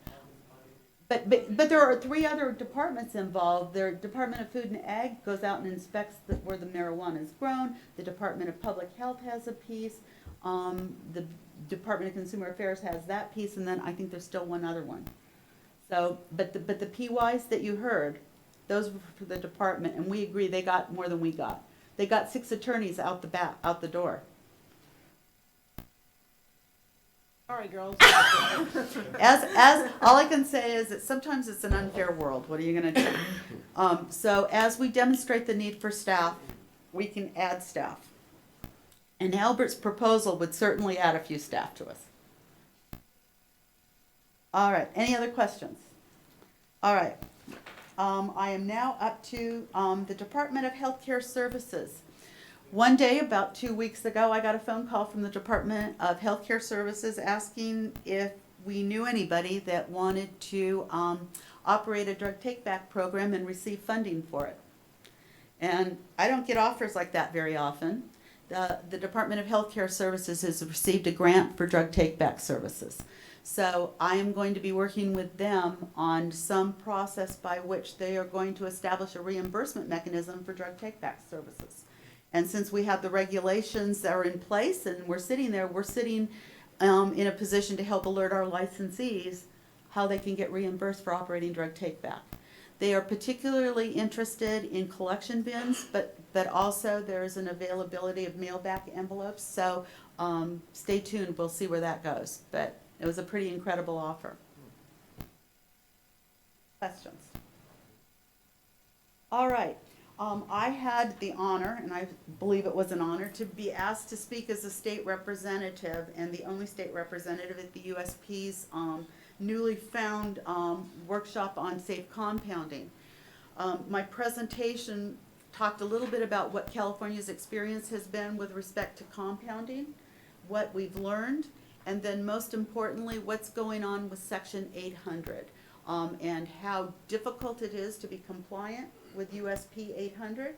But there are 3 other departments involved. Their Department of Food and Ag goes out and inspects where the marijuana is grown. The Department of Public Health has a piece. The Department of Consumer Affairs has that piece, and then I think there's still one other one. So, but the PYs that you heard, those were for the department, and we agree they got more than we got. They got 6 attorneys out the door. Sorry, girls. As all I can say is that sometimes it's an unfair world. What are you going to do? So as we demonstrate the need for staff, we can add staff. And Albert's proposal would certainly add a few staff to us. All right. Any other questions? All right. I am now up to the Department of Healthcare Services. One day, about 2 weeks ago, I got a phone call from the Department of Healthcare Services asking if we knew anybody that wanted to operate a drug take-back program and receive funding for it. And I don't get offers like that very often. The Department of Healthcare Services has received a grant for drug take-back services. So I am going to be working with them on some process by which they are going to establish a reimbursement mechanism for drug take-back services. And since we have the regulations that are in place and we're sitting in a position to help alert our licensees how they can get reimbursed for operating drug take-back. They are particularly interested in collection bins, but also there's an availability of mail-back envelopes. So stay tuned, we'll see where that goes. But it was a pretty incredible offer. Questions? All right. I had the honor, and I believe it was an honor, to be asked to speak as a state representative and the only state representative at the USP's newly found workshop on safe compounding. My presentation talked a little bit about what California's experience has been with respect to compounding, what we've learned, and then most importantly, what's going on with Section 800 and how difficult it is to be compliant with USP 800,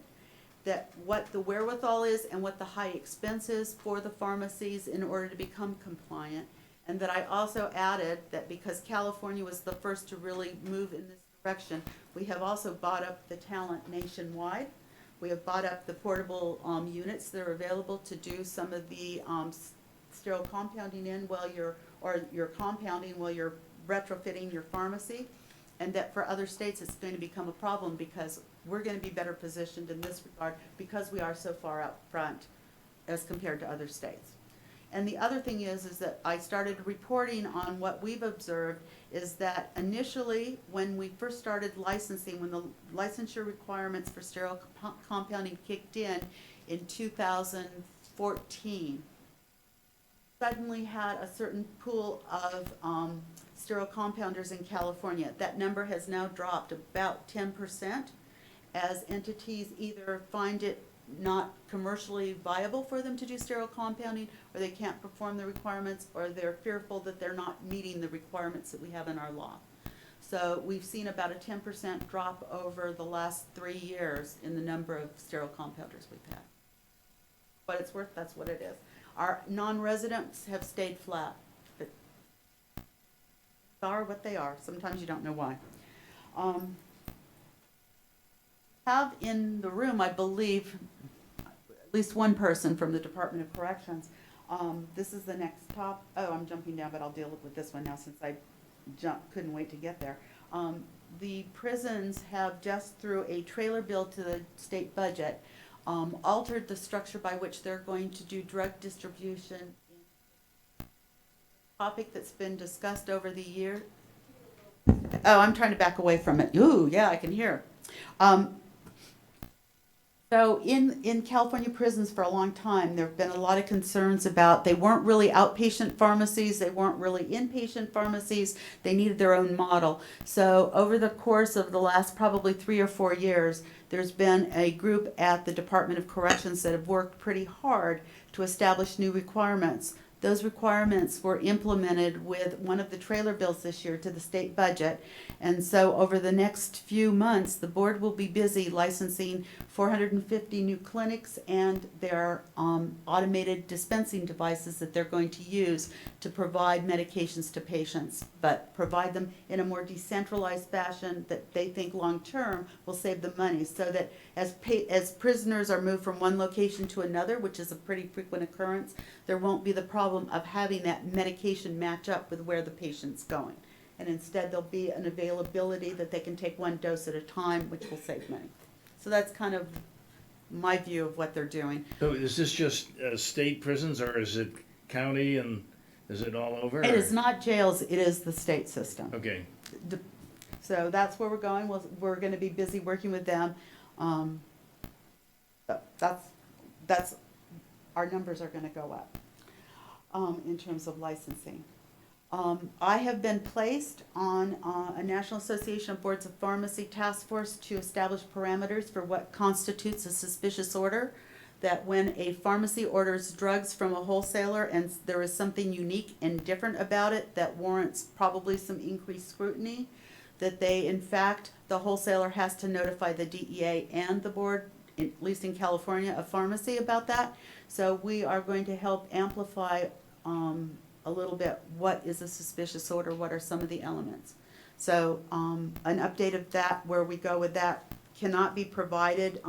that what the wherewithal is and what the high expense is for the pharmacies in order to become compliant. And that I also added that because California was the first to really move in this direction, we have also bought up the talent nationwide. We have bought up the portable units that are available to do some of the sterile compounding while you're compounding while you're retrofitting your pharmacy. And that for other states it's going to become a problem because we're going to be better positioned in this regard because we are so far out front as compared to other states. And the other thing is that I started reporting on what we've observed is that initially when we first started licensing, when the licensure requirements for sterile compounding kicked in 2014, suddenly had a certain pool of sterile compounders in California. That number has now dropped about 10% as entities either find it not commercially viable for them to do sterile compounding, or they can't perform the requirements, or they're fearful that they're not meeting the requirements that we have in our law. So we've seen about a 10% drop over the last 3 years in the number of sterile compounders we've had. What it's worth, that's what it is. Our non-residents have stayed flat. But are what they are. Sometimes you don't know why. Have in the room, I believe, at least one person from the Department of Corrections. This is the next top. Oh, I'm jumping down, but I'll deal with this one now since I couldn't wait to get there. The prisons have just through a trailer bill to the state budget altered the structure by which they're going to do drug distribution. Topic that's been discussed over the year. Oh, I'm trying to back away from it. Ooh, yeah, I can hear. So in California prisons for a long time, there have been a lot of concerns about they weren't really outpatient pharmacies, they weren't really inpatient pharmacies, they needed their own model. So over the course of the last probably 3 or 4 years, There's been a group at the Department of Corrections that have worked pretty hard to establish new requirements. Those requirements were implemented with one of the trailer bills this year to the state budget. And so over the next few months, the board will be busy licensing 450 new clinics and their automated dispensing devices that they're going to use to provide medications to patients, but provide them in a more decentralized fashion that they think long-term will save them money, so that as prisoners are moved from one location to another, which is a pretty frequent occurrence, there won't be the problem of having that medication match up with where the patient's going. And instead, there'll be an availability that they can take one dose at a time, which will save money. So that's kind of my view of what they're doing. So is this just state prisons, or is it county, and is it all over? It or- is not jails, it is the state system. Okay. So that's where we're going. We're going to be busy working with them. That's our numbers are going to go up in terms of licensing. I have been placed on a National Association of Boards of Pharmacy task force to establish parameters for what constitutes a suspicious order. That when a pharmacy orders drugs from a wholesaler and there is something unique and different about it that warrants probably some increased scrutiny, that they, in fact, the wholesaler has to notify the DEA and the board, at least in California, of pharmacy about that. So we are going to help amplify a little bit what is a suspicious order, what are some of the elements. So an update of that, where we go with that, cannot be provided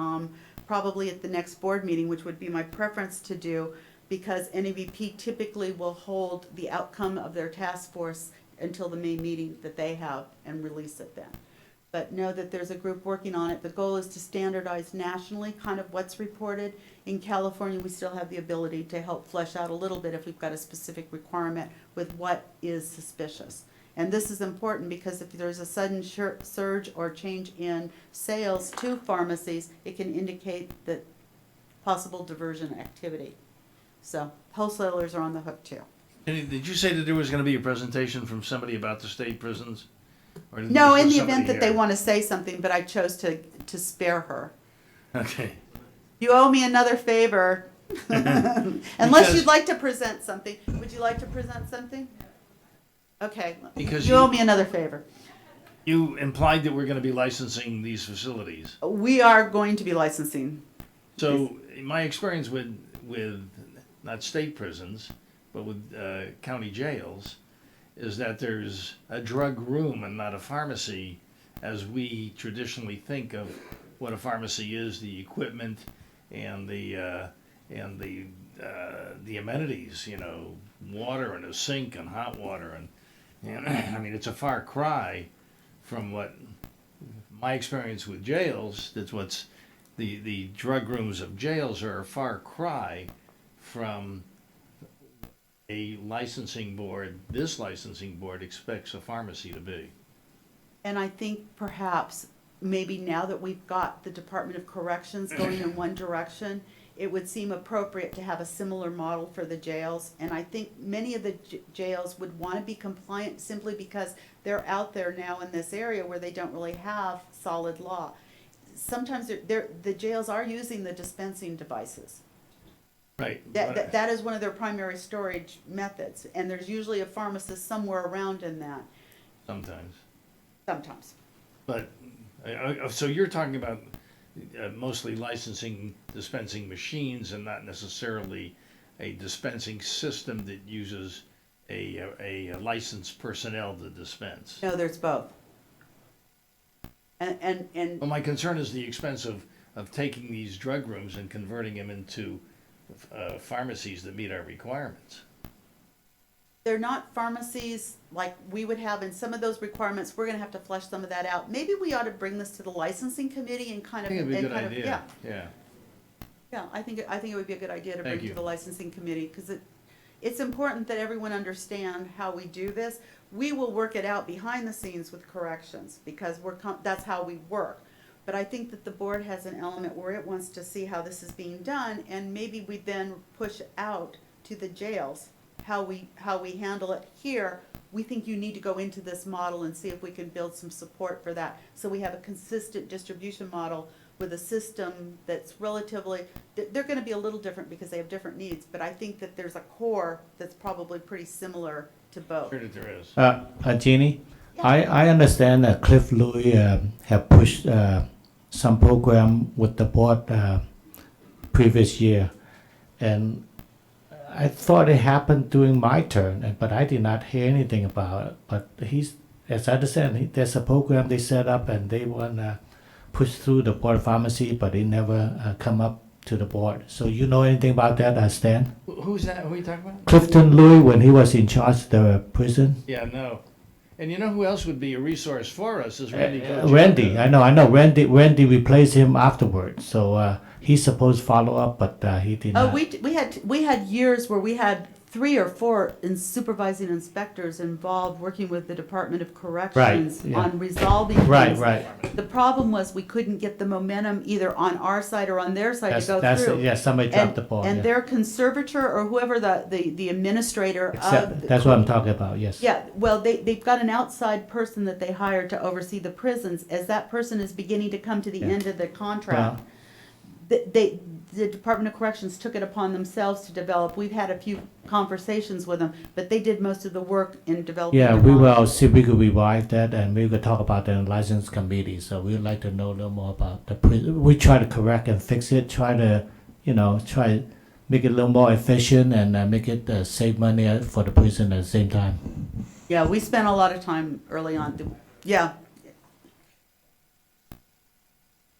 probably at the next board meeting, which would be my preference to do, because NABP typically will hold the outcome of their task force until the May meeting that they have and release it then. But know that there's a group working on it. The goal is to standardize nationally kind of what's reported. In California, we still have the ability to help flesh out a little bit if we've got a specific requirement with what is suspicious. And this is important because if there's a sudden surge or change in sales to pharmacies, it can indicate that possible diversion activity. So wholesalers are on the hook too. And did you say that there was going to be a presentation from somebody about the state prisons? Or did No, there in the somebody event that they here? want to say something, but I chose to spare her. Okay. You owe me another favor. Unless Because- you'd like to present something. Would you like to present something? Okay. Because you owe me another favor. You implied that we're going to be licensing these facilities. We are going to be licensing. So my experience with not state prisons, but with county jails, is that there's a drug room and not a pharmacy, as we traditionally think of what a pharmacy is: the equipment and the amenities, you know, water and a sink and hot water, and I mean, it's a far cry from what my experience with jails. That's what's the drug rooms of jails are a far cry from a licensing board. This licensing board expects a pharmacy to be. And I think perhaps maybe now that we've got the Department of Corrections going in one direction, it would seem appropriate to have a similar model for the jails. And I think many of the jails would want to be compliant simply because they're out there now in this area where they don't really have solid law. Sometimes the jails are using the dispensing devices. Right. That is one of their primary storage methods, and there's usually a pharmacist somewhere around in that. Sometimes. Sometimes. But, so you're talking about mostly licensing dispensing machines and not necessarily a dispensing system that uses a licensed personnel to dispense. No, there's both. And Well, my concern is the expense of taking these drug rooms and converting them into pharmacies that meet our requirements. they're not pharmacies like we would have in some of those requirements. We're gonna have to flesh some of that out. Maybe we ought to bring this to the licensing committee and kind I of. think it'd be a and good kind of- idea. Yeah. Yeah, I think it would be a good idea to Thank bring you. to the licensing committee, because it's important that everyone understand how we do this. We will work it out behind the scenes with corrections, because that's how we work. But I think that the board has an element where it wants to see how this is being done, and maybe we then push out to the jails how we handle it here. We think you need to go into this model and see if we can build some support for that, so we have a consistent distribution model with a system that's relatively, they're gonna be a little different because they have different needs, but I think that there's a core that's probably pretty similar to both. Sure that there is. Jeannie, I understand that Cliff Louis have pushed some program with the board previous year, and I thought it happened during my turn, but I did not hear anything about it. But as I understand, there's a program they set up and they want to push through the board of pharmacy, but it never come up to the board. So you know anything about that, Stan? Who's that? Who are you talking about? Clifton Louis, when he was in charge of the prison. Yeah, no. And you know who else would be a resource for us is Randy. Kocheta. Randy, I know. Randy replaced him afterwards, so he's supposed to follow up, but he did not. We had years where we had 3 or 4 supervising inspectors involved working with the Department of Corrections on resolving things. Right. The problem was we couldn't get the momentum either on our side or on their side to go through. Yeah, somebody dropped the ball. And their conservator or whoever the administrator that's what I'm talking about, yes. Yeah, well, they've got an outside person that they hired to oversee the prisons. As that person is beginning to come to the end of the contract, the Department of Corrections took it upon themselves to develop. We've had a few conversations with them, but they did most of the work in developing. Yeah, we will see if we could revive that, and we could talk about that in the license committee. So we would like to know a little more about the prison. We try to correct and fix it, try to make it a little more efficient and make it save money for the prison at the same time. Yeah, we spent a lot of time early on.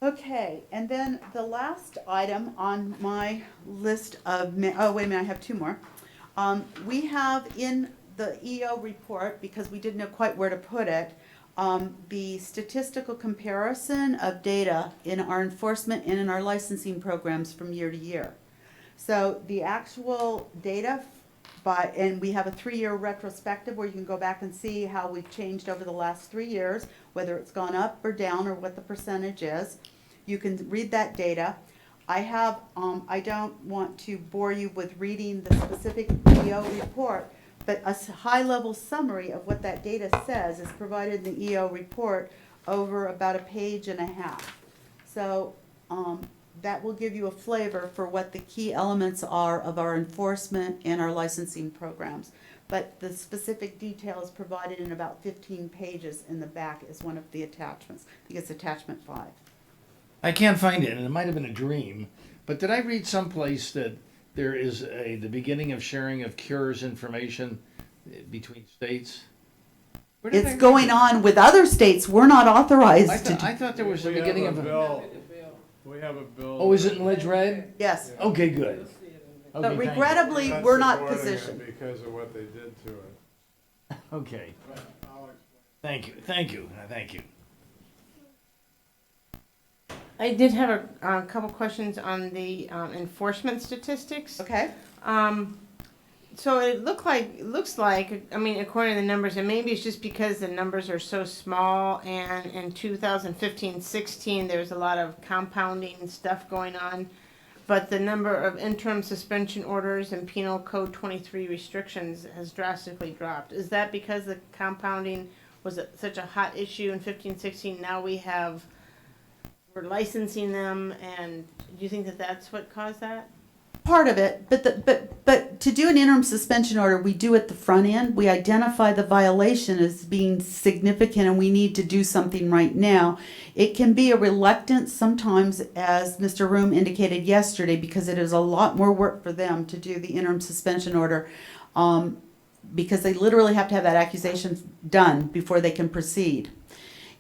Okay, and then the last item on my list of, I have 2 more. We have in the EO report, because we didn't know quite where to put it, the statistical comparison of data in our enforcement and in our licensing programs from year to year. So the actual data and we have a 3-year retrospective where you can go back and see how we've changed over the last 3 years, whether it's gone up or down or what the percentage is. You can read that data. I have, I don't want to bore you with reading the specific EO report, but a high-level summary of what that data says is provided in the EO report over about 1.5 pages. So that will give you a flavor for what the key elements are of our enforcement and our licensing programs. But the specific detail is provided in about 15 pages in the back as one of the attachments. I think it's attachment 5. I can't find it, and it might have been a dream, but did I read someplace that there is the beginning of sharing of cures information between states? It's going on with other states. We're not authorized I thought there was the beginning of a bill. We have a bill. Oh, is it in Ledge Red? Yes. Okay, good. But regrettably, we're not positioned. Because of what they did to it. Okay. Thank you. I did have a couple questions on the enforcement statistics. Okay. So it looks like, I mean, according to the numbers, and maybe it's just because the numbers are so small, and in 2015-16 there's a lot of compounding stuff going on, but the number of interim suspension orders and penal code 23 restrictions has drastically dropped. Is that because the compounding was such a hot issue in 15-16? Now we're licensing them, and do you think that that's what caused that? Part of it, but to do an interim suspension order, we do at the front end. We identify the violation as being significant, and we need to do something right now. It can be a reluctance sometimes, as Mr. Room indicated yesterday, because it is a lot more work for them to do the interim suspension order, because they literally have to have that accusation done before they can proceed,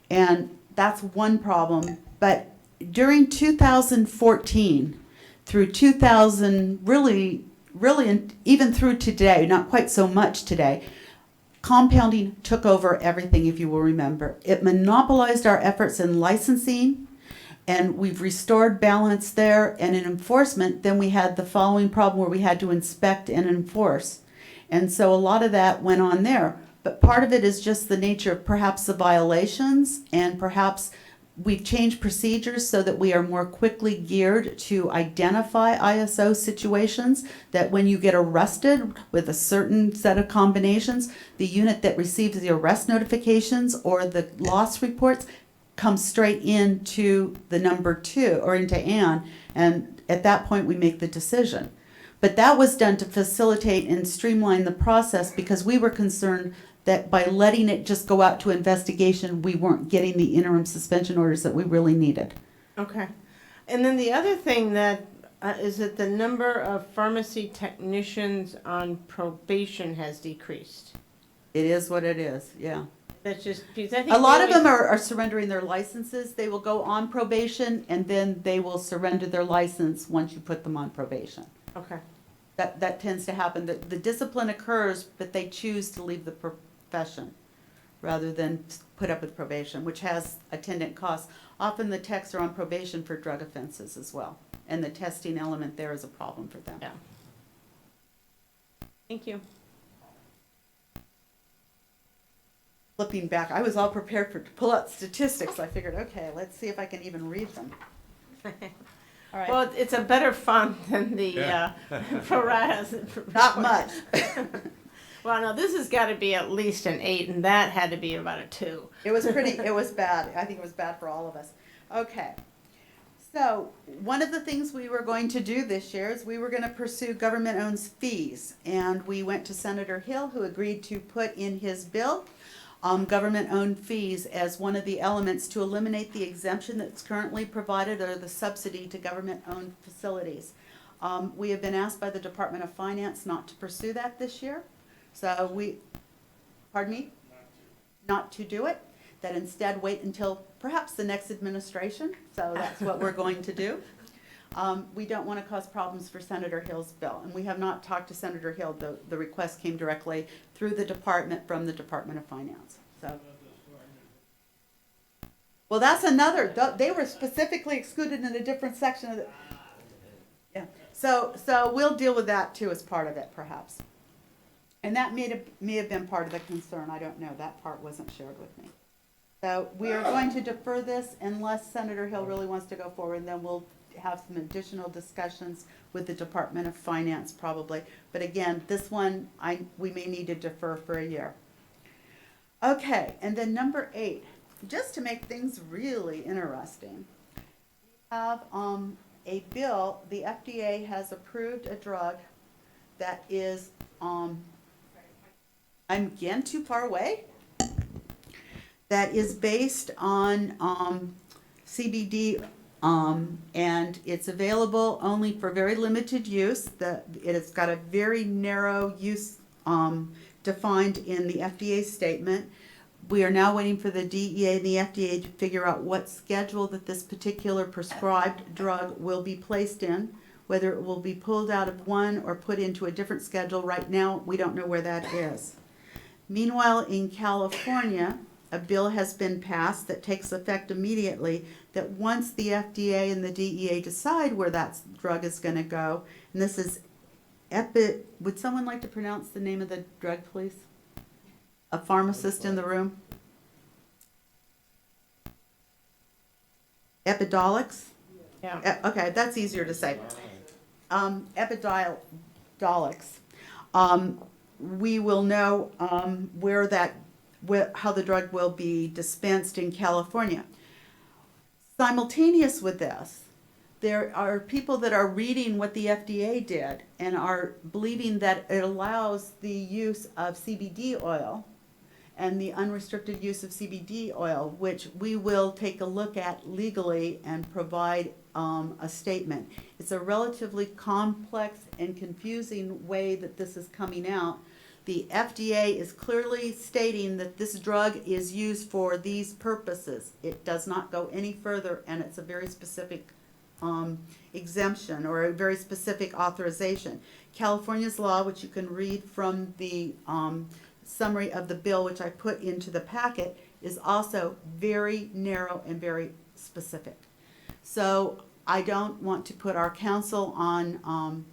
and that's one problem. But during 2014 through 2000, really, and even through today, not quite so much today, compounding took over everything, if you will remember. It monopolized our efforts in licensing, and we've restored balance there. And in enforcement, then we had the following problem where we had to inspect and enforce. And so a lot of that went on there. But part of it is just the nature of perhaps the violations, and perhaps we've changed procedures so that we are more quickly geared to identify ISO situations, that when you get arrested with a certain set of combinations, the unit that receives the arrest notifications or the loss reports comes straight into the number 2 or into Ann, and at that point we make the decision. But that was done to facilitate and streamline the process because we were concerned that by letting it just go out to investigation, we weren't getting the interim suspension orders that we really needed. Okay. And then the other thing that is that the number of pharmacy technicians on probation has decreased. It is what it is, yeah. That's just, because I think A lot of we them always- are surrendering their licenses. They will go on probation and then they will surrender their license once you put them on probation. Okay. That tends to happen. The discipline occurs, but they choose to leave the profession rather than put up with probation, which has attendant costs. Often the techs are on probation for drug offenses as well, and the testing element there is a problem for them. Yeah. Thank you. Flipping back, I was all prepared to pull out statistics. I figured, okay, let's see if I can even read them. All right. Well, it's a better font than the pro rata. Not much. Well, no, this has got to be at least an 8, and that had to be about a 2. It was bad. I think it was bad for all of us. Okay. So one of the things we were going to do this year is we were going to pursue government-owned fees. And we went to Senator Hill, who agreed to put in his bill government-owned fees as one of the elements to eliminate the exemption that's currently provided or the subsidy to government-owned facilities. We have been asked by the Department of Finance not to pursue that this year. So pardon me? Not to do it, that instead wait until perhaps the next administration. So that's what we're going to do. We don't want to cause problems for Senator Hill's bill. And we have not talked to Senator Hill. The request came directly through the department from the Department of Finance. So, well, that's another, they were specifically excluded in a different section of the, yeah. So we'll deal with that too as part of it, perhaps. And that may have been part of the concern. I don't know. That part wasn't shared with me. So we are going to defer this unless Senator Hill really wants to go forward, and then we'll have some additional discussions with the Department of Finance probably. But again, this one, we may need to defer for a year. Okay, and then number 8, just to make things really interesting, we have a bill. The FDA has approved a drug that is, I'm again too far away, that is based on CBD, and it's available only for very limited use. It has got a very narrow use defined in the FDA statement. We are now waiting for the DEA and the FDA to figure out what schedule that this particular prescribed drug will be placed in, whether it will be pulled out of one or put into a different schedule. Right now, we don't know where that is. Meanwhile, in California, a bill has been passed that takes effect immediately, that once the FDA and the DEA decide where that drug is going to go, and this is would someone like to pronounce the name of the drug, please? A pharmacist in the room? Epidiolex? Yeah. Okay, that's easier to say. Epidiolex. We will know how the drug will be dispensed in California. Simultaneous with this, there are people that are reading what the FDA did and are believing that it allows the use of CBD oil and the unrestricted use of CBD oil, which we will take a look at legally and provide a statement. It's a relatively complex and confusing way that this is coming out. The FDA is clearly stating that this drug is used for these purposes. It does not go any further, and it's a very specific exemption or a very specific authorization. California's law, which you can read from the summary of the bill, which I put into the packet, is also very narrow and very specific. So I don't want to put our council on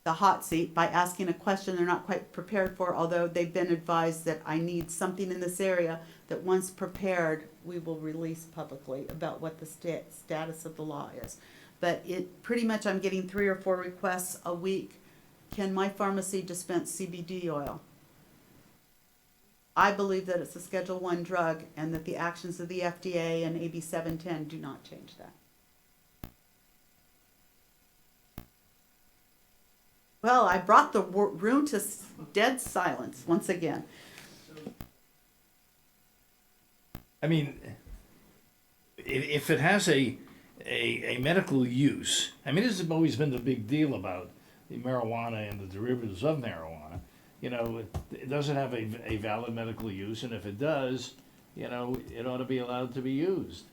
the hot seat by asking a question they're not quite prepared for, although they've been advised that I need something in this area that once prepared, we will release publicly about what the status of the law is. But it pretty much, I'm getting 3 or 4 requests a week. Can my pharmacy dispense CBD oil? I believe that it's a Schedule I drug and that the actions of the FDA and AB 710 do not change that. Well, I brought the room to dead silence once again. I mean, if it has a medical use, I mean, this has always been the big deal about the marijuana and the derivatives of marijuana. You know, it doesn't have a valid medical use, and if it does, you know, it ought to be allowed to be used.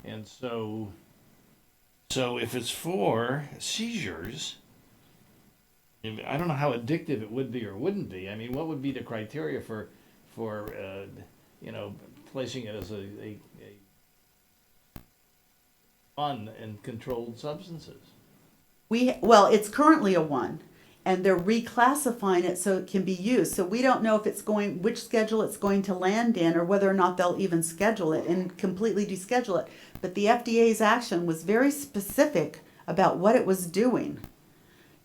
And so if it's for seizures, I don't know how addictive it would be or wouldn't be. I mean, what would be the criteria for you know, placing it as a fun and controlled substances? Well, it's currently a 1, and they're reclassifying it so it can be used. So we don't know if it's going, which schedule it's going to land in, or whether or not they'll even schedule it and completely deschedule it. But the FDA's action was very specific about what it was doing.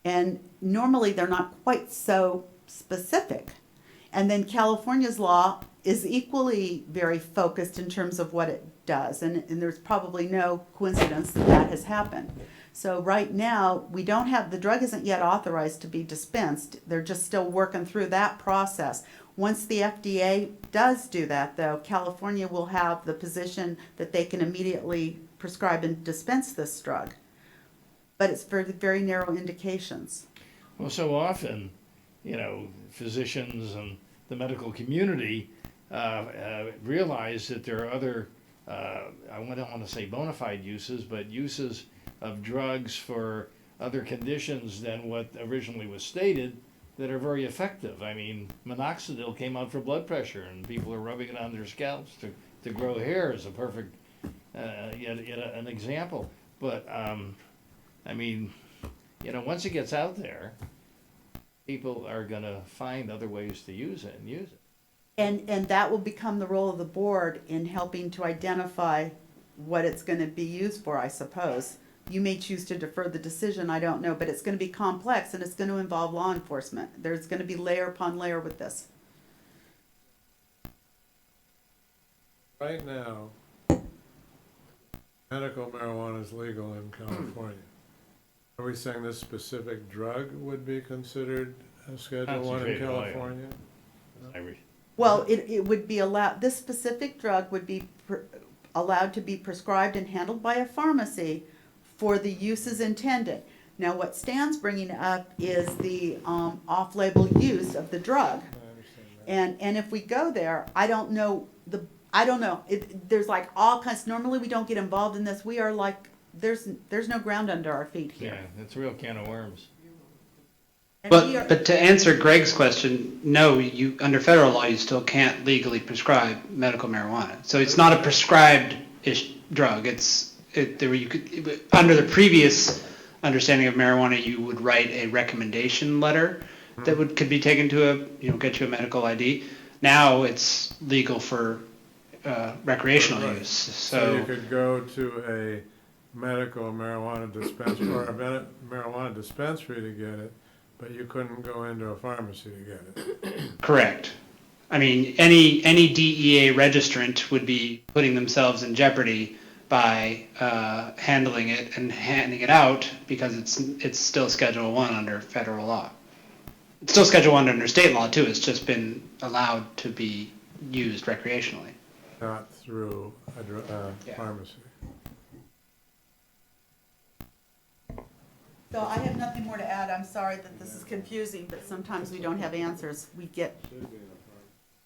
And normally they're not quite so specific. And then California's law is equally very focused in terms of what it does. And there's probably no coincidence that that has happened. So right now, we don't have, the drug isn't yet authorized to be dispensed. They're just still working through that process. Once the FDA does do that, though, California will have the position that they can immediately prescribe and dispense this drug. But it's for very narrow indications. Well, so often, you know, physicians and the medical community realize that there are other, I don't want to say bona fide uses, but uses of drugs for other conditions than what originally was stated that are very effective. I mean, minoxidil came out for blood pressure, and people are rubbing it on their scalps to grow hair is a perfect, yet an example. But, I mean, you know, once it gets out there, people are going to find other ways to use it and use it. And that will become the role of the board in helping to identify what it's going to be used for, I suppose. You may choose to defer the decision, I don't know, but it's going to be complex and it's going to involve law enforcement. There's going to be layer upon layer with this. Right now, medical marijuana is legal in California. Are we saying this specific drug would be considered a Schedule I in California? Well, it would be allowed, this specific drug would be allowed to be prescribed and handled by a pharmacy for the uses intended. Now, what Stan's bringing up is the off-label use of the drug. And if we go there, I don't know. There's like all kinds. Normally, we don't get involved in this. We are like, there's no ground under our feet here. Yeah, it's a real can of worms. But to answer Greg's question, no, you under federal law you still can't legally prescribe medical marijuana. So it's not a prescribed-ish drug. Under the previous understanding of marijuana, you would write a recommendation letter that could be taken to get you a medical ID. Now it's legal for recreational use. So you could go to a medical marijuana dispensary or a marijuana dispensary to get it, but you couldn't go into a pharmacy to get it. Correct. I mean, any DEA registrant would be putting themselves in jeopardy by handling it and handing it out because it's still Schedule I under federal law. It's still Schedule I under state law too. It's just been allowed to be used recreationally. Not through a pharmacy. So I have nothing more to add. I'm sorry that this is confusing, but sometimes we don't have answers. We get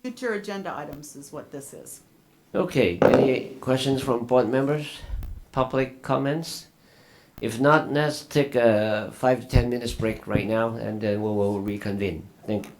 future agenda items is what this is. Okay, any questions from board members? Public comments? If not, let's take a 5 to 10 minutes break right now and then we will reconvene. Thank you.